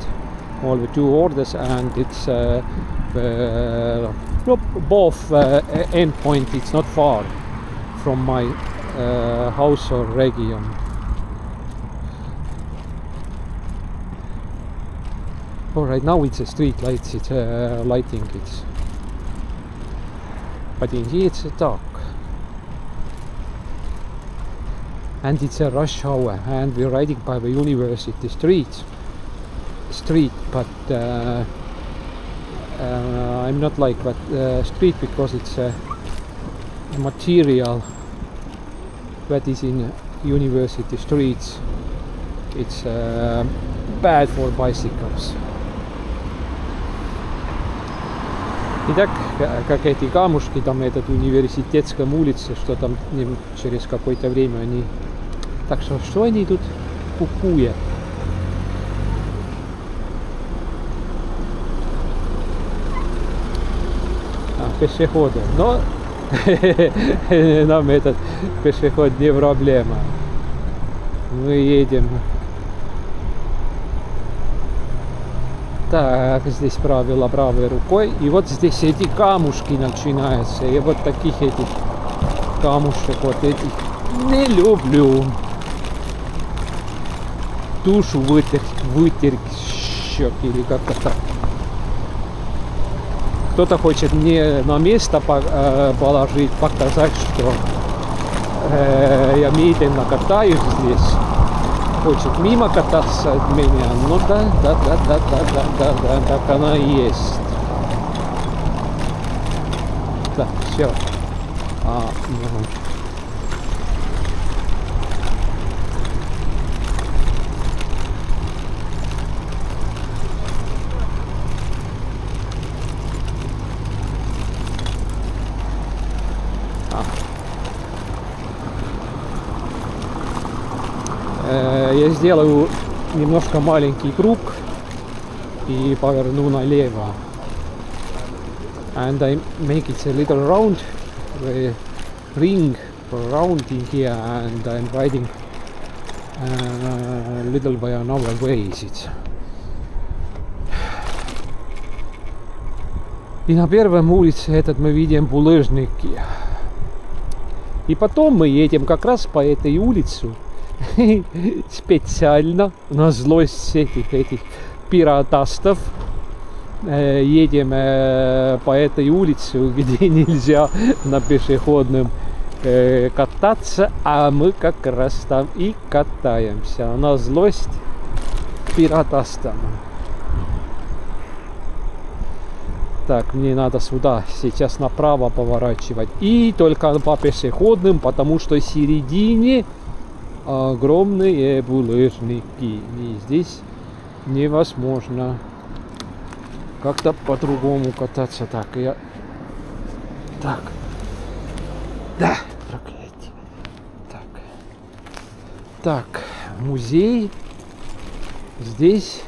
all the 2 orders, and it's both end point. It's not far from my house or region. Alright, now it's a street lights, it's lighting it. But in here it's dark. And it's a rush hour and we're riding by the university street, but I'm not like that street because it's a material that is in university streets. It's bad for bicycles. Итак, как эти камушки, там этот университетском улице, что там через какое-то время они... Так что они тут кукуят? Пешеходы. Но нам этот пешеход не проблема. Мы едем. Так, здесь правило правой рукой. И вот здесь эти камушки начинаются. И вот таких этих камушек, вот этих не люблю. Душу вытер щек или как-то так. Кто-то хочет мне на место положить, показать, что я медленно катаюсь здесь. Хочет мимо кататься от меня. Ну да, так она и есть. Так, все. Я сделаю немножко маленький круг и поверну налево. And I make it a little round, a ring around in here, and I'm riding a little by another ways. И на первом улице этот мы видим булыжники. И потом мы едем как раз по этой улице. Специально на злость этих пиратастов едем по этой улице, где нельзя на пешеходном кататься, а мы как раз там и катаемся на злость пиратастам. Так, мне надо сюда сейчас направо поворачивать и только по пешеходным, потому что в середине огромные булыжники. И здесь невозможно как-то по-другому кататься. Так, я... Так. Да, проклятие. Так. Так, музей. Здесь.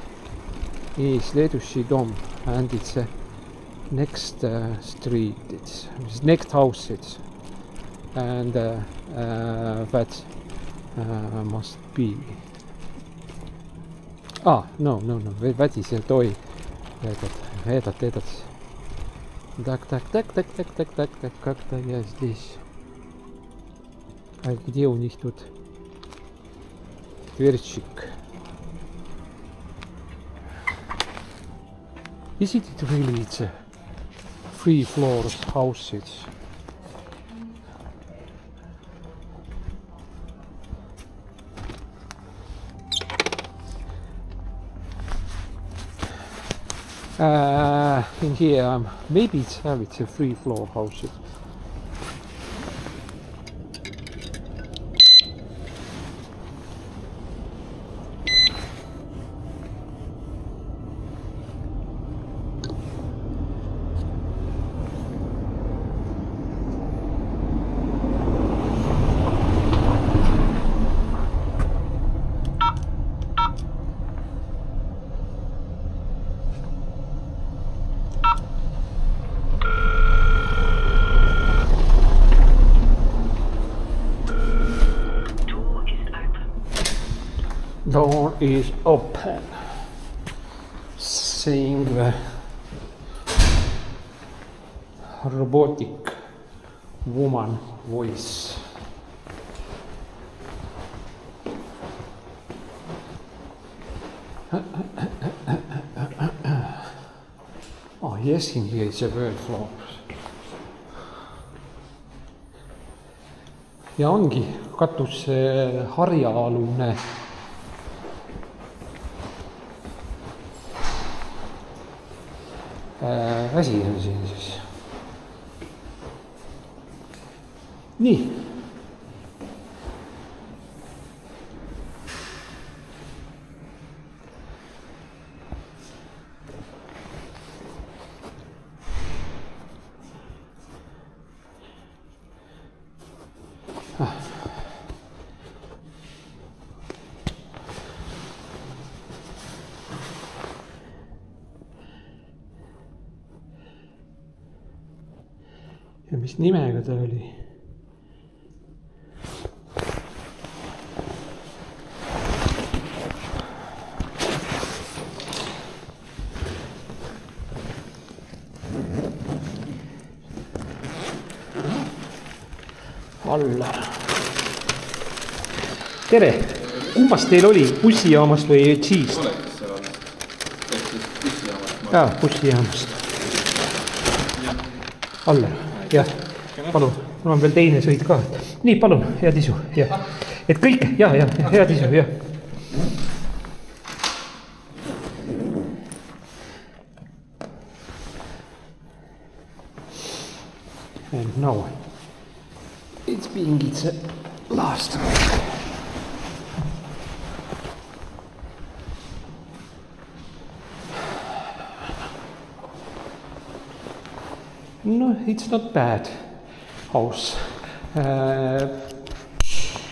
И следующий дом. And it's next street. It's next house. It's. And that must be. No. That is той. Этот. Так. Как-то я здесь. А где у них тут дверчик? Is it really it's a 3 floors houses? In here, maybe it's a 3 floor houses. Door is open, saying the robotic woman voice. Oh, yes, indeed, it's a bird flowers. Ja ongi katus harjaalune asi on siin siis. Nii. Ja mis nimega ta oli? Alla. Tere! Kummas teil oli? Bussijaamast või Cheese? Oleks seal on. Bussijaamast. Jaa, bussijaamast. Alla. Jah, palun. Mul on veel teine sõid ka. Nii, palun, head isu. Ja. Et kõike, head isu, jah. And now it's being its last week. No, it's not bad house.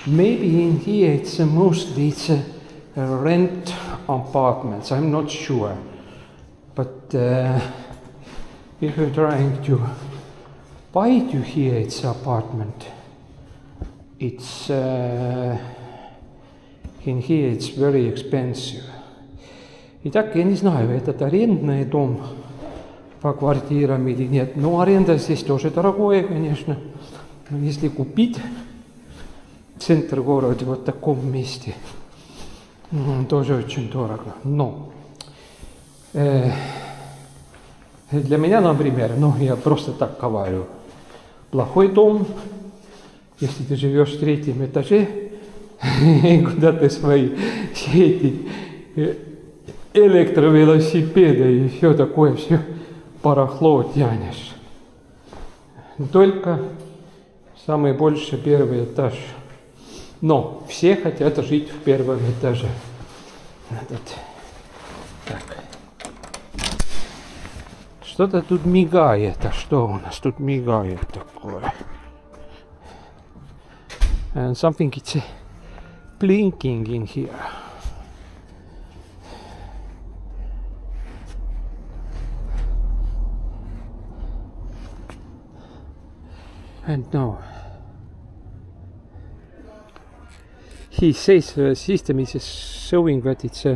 Maybe in here it's mostly rent apartments. I'm not sure. But if you're trying to buy to here its apartment, it's in here it's very expensive. И так, я не знаю, этот арендный дом по квартирам или нет. Но аренда здесь тоже дорогое, конечно. Но если купить центр города вот в таком месте, тоже очень дорого. Но для меня, например, я просто так говорю, плохой дом, если ты живешь в 3-м этаже, куда ты свои эти электровелосипеды и все такое, все барахло тянешь. Только самый большой 1-й этаж. Но все хотят жить в 1-м этаже. Так. Что-то тут мигает. А что у нас тут мигает такое? And something is blinking in here. And now he says the system is showing that it's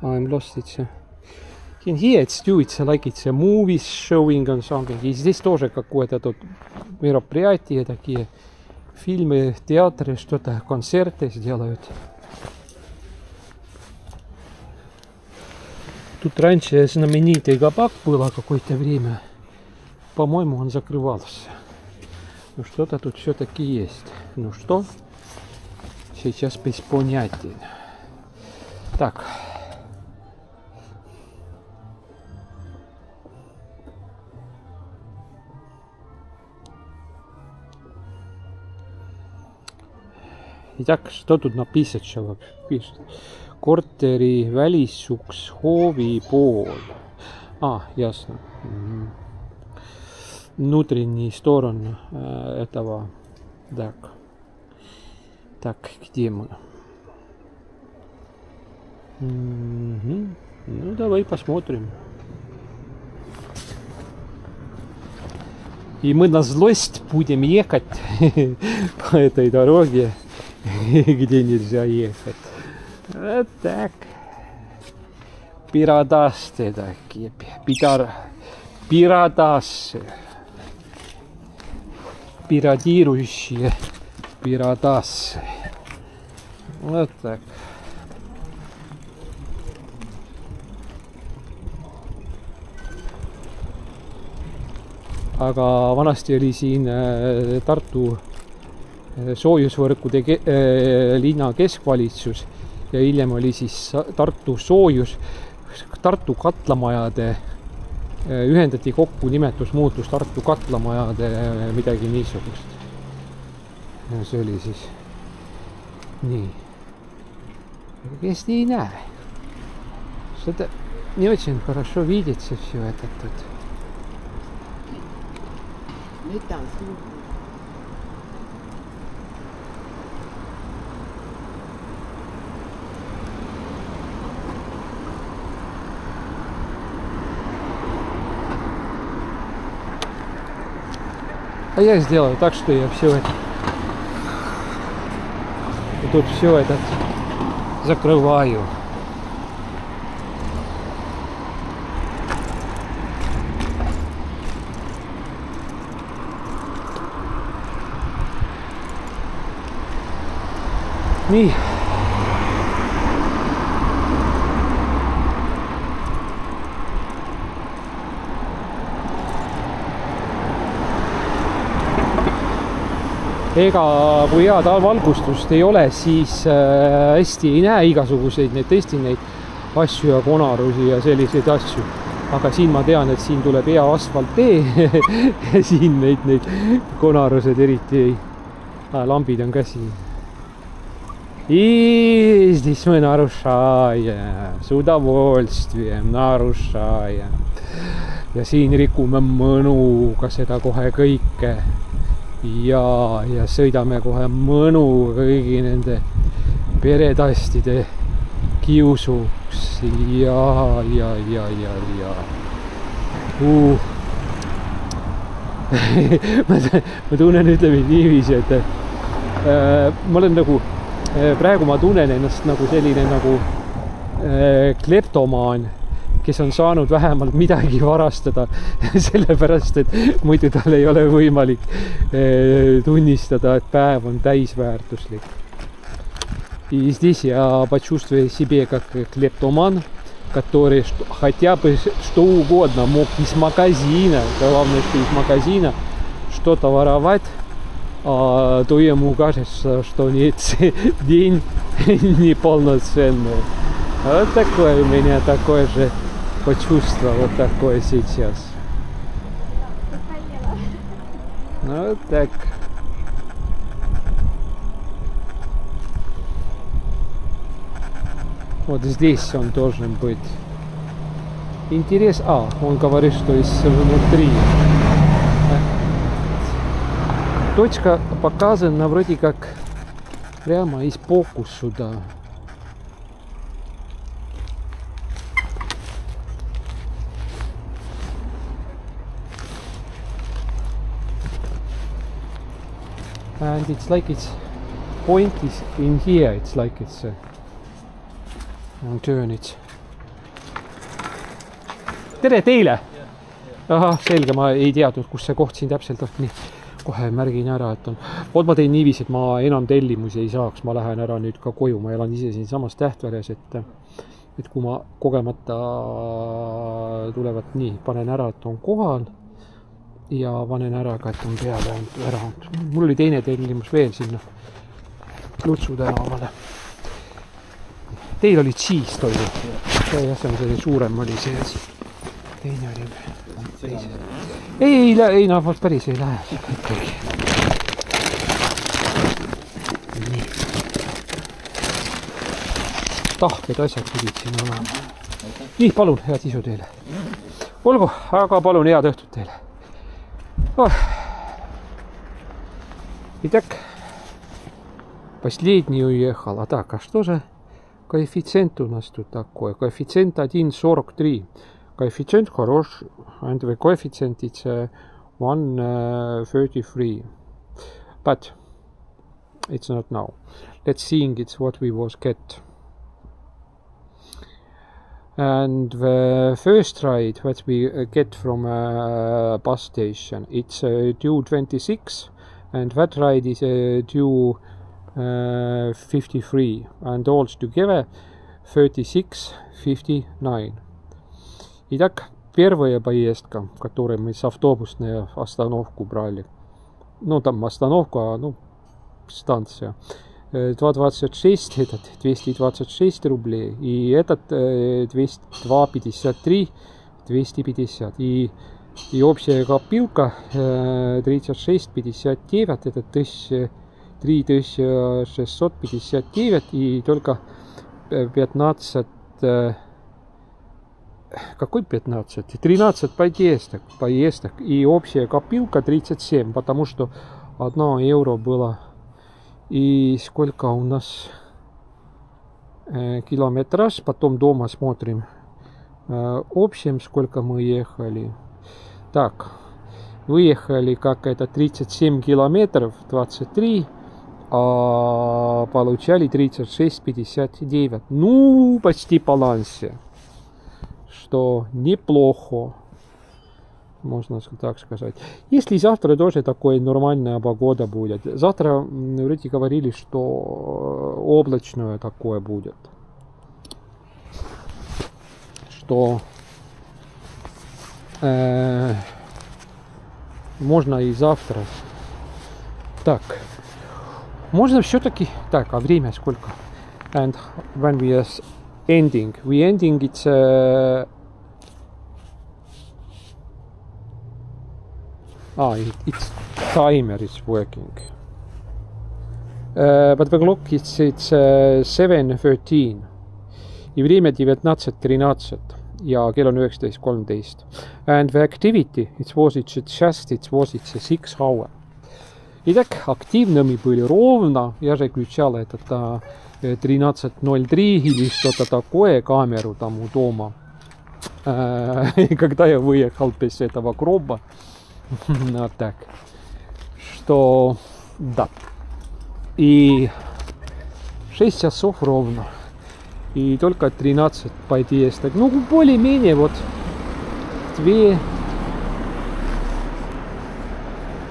I'm lost. It's in here it's like it's a movie showing on something. И здесь тоже какое-то тут мероприятие, такие фильмы, театры, что-то, концерты сделают. Тут раньше знаменитый кабак было какое-то время. По-моему, он закрывался. Ну, что-то тут все-таки есть. Ну, что? Сейчас без понятия. Так. Итак, что тут написать, что пишет? Korteri välisuks hoovi pool. Ясно. Внутренний сторон этого. Так, где мы? Ну, давай посмотрим. И мы на злость будем ехать по этой дороге, где нельзя ехать. Вот так. Пирадасты такие. Пирадасы. Пирадирующие пирадасы. Вот так. aga vanasti oli siin Tartu soojusvõrkude linna keskvalitsus ja hiljem oli siis Tartu katlamajade ühendati kokku, nimetus muutus Tartu katlamajade midagi niisugust. Ja see oli siis nii. Kes nii näe? Seda не очень хорошо видится все это тут. Nüüd ta on suur. А я сделаю так, что я все это... Тут все это закрываю. Nii. Ega kui head valgustust ei ole, siis hästi ei näe igasuguseid neid tõesti neid asju ja konarusi ja selliseid asju. Aga siin ma tean, et siin tuleb hea asfalttee ja siin neid konarused eriti ei... Lambid on ka siin. И здесь мы нарушаем, с удовольствием нарушаем. Ja siin rikume mõnuga seda kohe kõike. Ja sõidame kohe mõnuga kõigi nende peretastide kiusuks. Ja. Ma tunnen, ütleme niiviisi, et ma olen nagu praegu ma tunnen ennast nagu selline nagu kleptomaan, kes on saanud vähemalt midagi varastada, sellepärast, et muidu tal ei ole võimalik tunnistada, et päev on täisväärtuslik. И здесь я почувствую себе как клептоман, который хотя бы что угодно мог из магазина, главное, что из магазина что-то воровать, то ему кажется, что нет, день неполноценный. Вот такое у меня такое же почувство, вот такое сейчас. Вот так. Вот здесь он должен быть. Интерес. Он говорит, что есть внутри. Точка показана вроде как прямо из боку сюда. And it's like its point is in here. It's like it's turn it. Tere teile! Ahah, selge, ma ei teadnud, kus see koht siin täpselt on. Nii, kohe märgin ära, et on. Oot, ma teen niiviisi, et ma enam tellimusi ei saaks. Ma lähen ära nüüd ka koju. Ma elan ise siin samas Tähtveres, et kui ma kogemata tulevad nii, panen ära, et on kohal ja panen ära ka, et on peale ära. Mul oli teine tellimus veel sinna Lutsu tänavale. Teil oli cheese toidu. Ja see on selline suurem oli see asi. Teine oli teise. Ei, päris ei lähe. Nii. Tahked asjad pidid siin olema. Nii, palun, head isu teile. Olgu, aga palun head õhtut teile. Итак, последний уехал. А так, а что же коэффициент у нас тут такой? Коэффициент 1,43. Коэффициент хороший. And the coefficient is 1,33. But it's not now. Let's see it's what we was get. And the first ride what we get from a bus station, it's 2.26, and that ride is 2.53, and all together 36.59. Итак, первая поездка, в которой мы с автобусной остановку брали. Ну, там остановку, ну, станция. 2,26, этот 226 рублей. И этот 2,53, 250. И общая копилка 36,59, это 3659. И только 15... Какой 15? 13 поездок. И общая копилка 37, потому что 1 евро было. И сколько у нас километраж, потом дома смотрим общем, сколько мы ехали. Так, выехали как это 37 километров, 23, а получали 36,59. Ну, почти по балансе, что неплохо, можно так сказать. Если завтра тоже такое нормальная погода будет. Завтра вроде говорили, что облачное такое будет. Что можно и завтра. Так, можно все-таки... Так, а время сколько? And when we are ending it's its timer is working. But the clock it's 7:13. И время 19:13 ja kell on 19:13. And the activity it was just 6 hours. Итак, активными были ровно. Я же включал этот 13:03 или что-то такое, камеру там у дома. И когда я выехал без этого кроба, вот так, что да. И 6 часов ровно. И только 13 поездок. Ну, более-менее вот две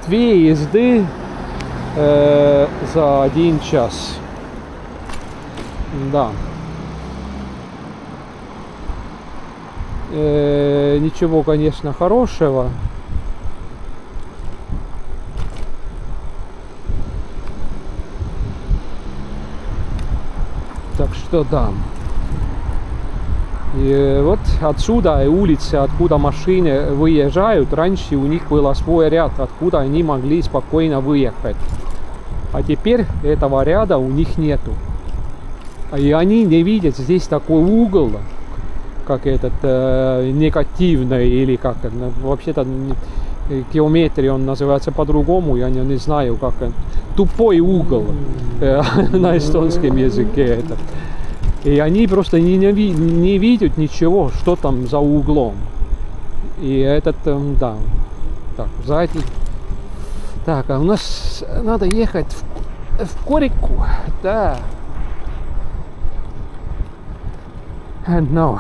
езды за 1 час. Да. Ничего, конечно, хорошего. Так что да. И вот отсюда улицы, откуда машины выезжают, раньше у них был свой ряд, откуда они могли спокойно выехать. А теперь этого ряда у них нету. И они не видят здесь такой угол, как этот негативный, или как это, вообще-то геометрии он называется по-другому, я не знаю, как он. Тупой угол на эстонском языке это. И они просто не видят ничего, что там за углом. И этот, да. Так, сзади. Так, а у нас надо ехать в Корику, да. And now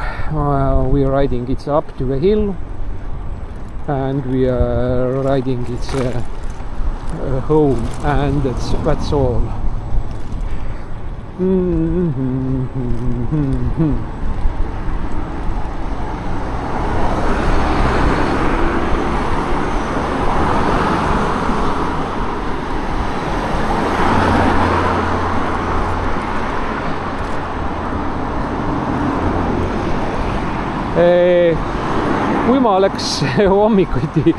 we are riding it up to the hill, and we are riding it home, and that's all. Kui ma oleks hommikuti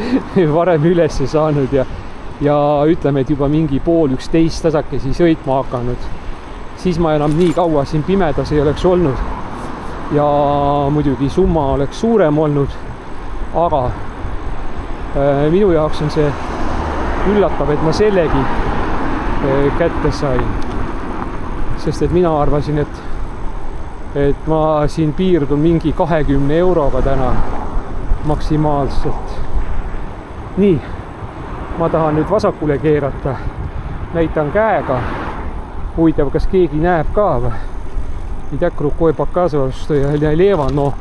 varem üles saanud ja ütleme, et juba mingi 10:30 tasakesi sõitma hakanud, siis ma enam nii kaua siin pimedas ei oleks olnud. Ja muidugi summa oleks suurem olnud, aga minu jaoks on see üllatav, et ma sellegi kätte sain. Sest et mina arvasin, et ma siin piirdun mingi 20 euroga täna maksimaalselt. Nii, ma tahan nüüd vasakule keerata. Näitan käega. Huvitav, kas keegi näeb ka või? И так рукой показывал, что я лево, но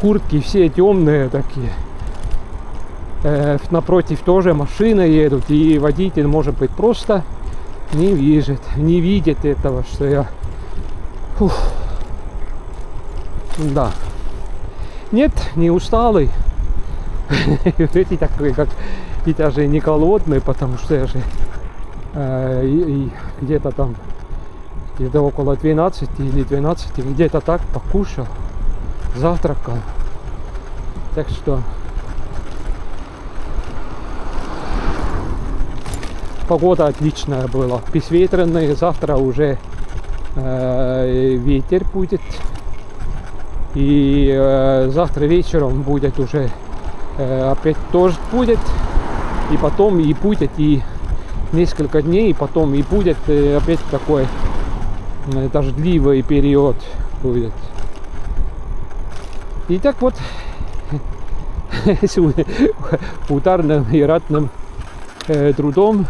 куртки все темные такие. Напротив тоже машины едут, и водитель, может быть, просто не видит этого, что я... Да. Нет, не усталый. Вроде такой, как и даже не голодный, потому что я же где-то там где-то около 12 или 12 где-то так покушал, завтракал. Так что погода отличная была, безветренная. Завтра уже ветер будет. И завтра вечером будет уже опять дождь будет. И потом и будет и несколько дней, и потом и будет опять такой дождливый период будет. И так вот с ударным и ратным трудом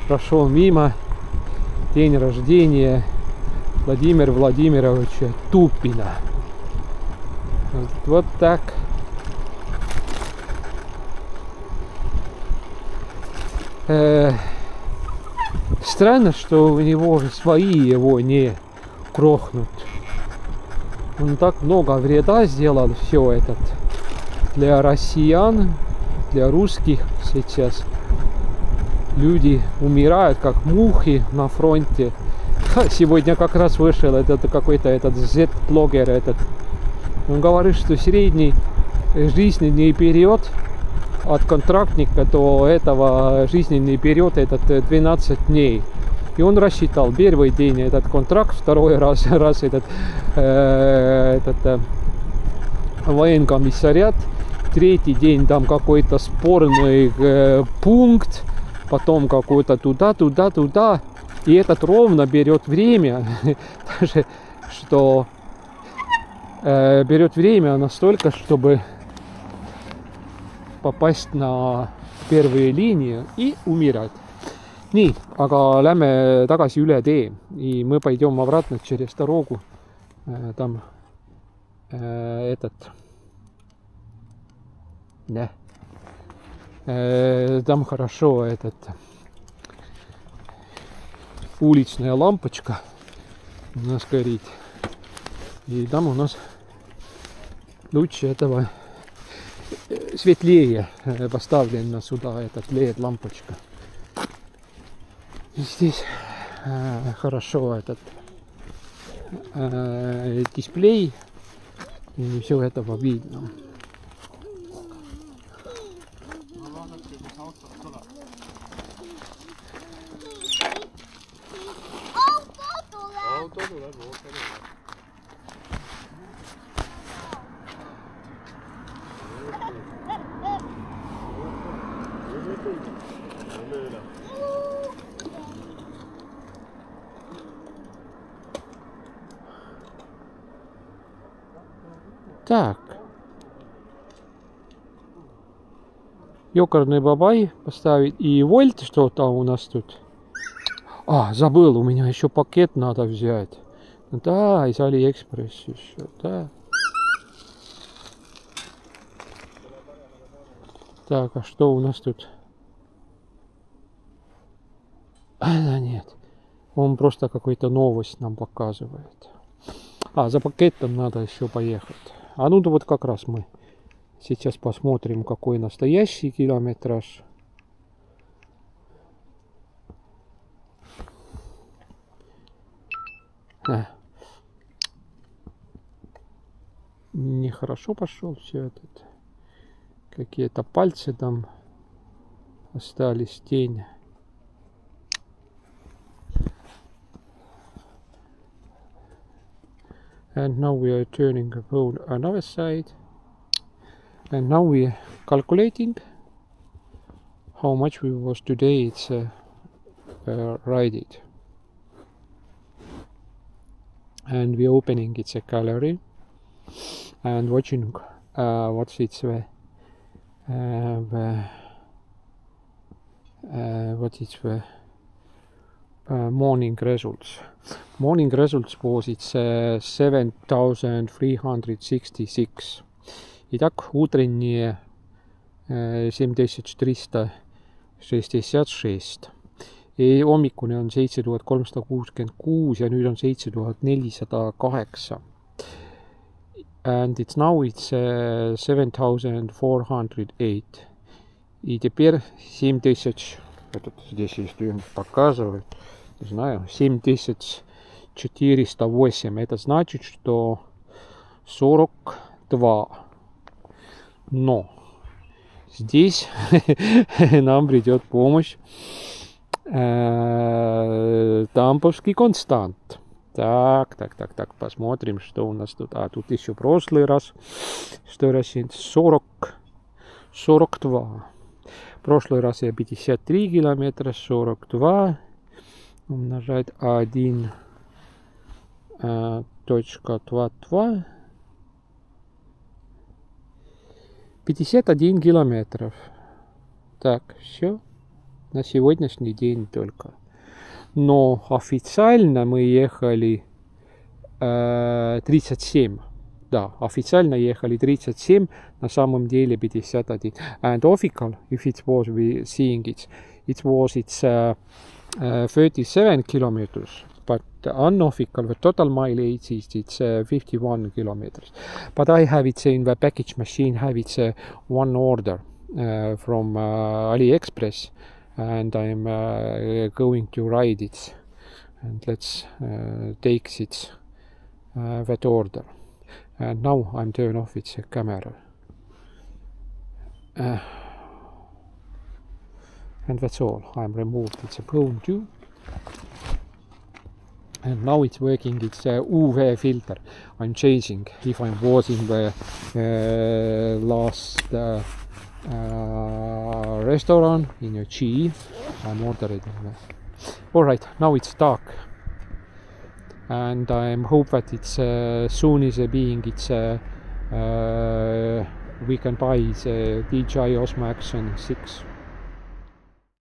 прошел мимо день рождения Владимира Владимировича Тупина. Вот так. Странно, что у него свои его не крохнут. Он так много вреда сделал все этот для россиян, для русских сейчас. Люди умирают как мухи на фронте. Сегодня как раз вышел этот какой-то этот Z-блогер этот. Он говорит, что средний жизненный период от контрактника до этого жизненный период этот 12 дней. И он рассчитал первый день этот контракт, второй раз этот военкомиссариат, третий день там какой-то спорный пункт, потом какой-то туда. И этот ровно берет время, даже что берет время настолько, чтобы попасть на первые линии и умирать. Nii, aga lähme tagasi üle tee. И мы пойдем обратно через дорогу. Там там хорошо уличная лампочка у нас горит. И там у нас лучше этого светлее поставлена сюда этот LED-лампочка. Здесь хорошо этот дисплей, и все этого видно. Так. Ёкарный бабай поставить. И вольт что-то у нас тут. Забыл, у меня еще пакет надо взять. Да, из Алиэкспресс еще, да. Так, а что у нас тут? Да нет. Он просто какую-то новость нам показывает. За пакетом надо еще поехать. Ну да вот как раз мы сейчас посмотрим, какой настоящий километраж. Нехорошо пошел все этот. Какие-то пальцы там остались, тень. And now we are turning the phone another side. And now we are calculating how much we was today it's ride. And we opening it's a gallery and watching what's it's what it's morning results. Morning results was it's 7366. Итак, утренние 7366. И hommikune on 7366 ja nüüd on 7408. and it's 7408. И теперь 7000, вот здесь есть показывает, не знаю, 7408. Это значит, что 42. Но здесь нам придет помощь дамповский констант. Так, посмотрим, что у нас тут. Тут еще прошлый раз. Что раз 42. Прошлый раз я 53 километра, 42 умножать 1.22. 51 километров. Так, все. На сегодняшний день только. Но официально мы ехали 37. Да, официально ехали 37, на самом деле 51. And official, if it was we seeing it was 37 kilometers. But unofficial, the total mileage it's 51 kilometers. But I have it in the package machine, have it one order from AliExpress, and I'm going to ride it. And let's take it that order. And now I'm turn off its camera. And that's all. I'm removed its phone too. And now it's working its UV filter. I'm changing. If I was in the last restaurant in a G, I'm ordering. Alright, now it's dark. And I hope that it's soon is being it's we can buy the DJI Osmo Action 6.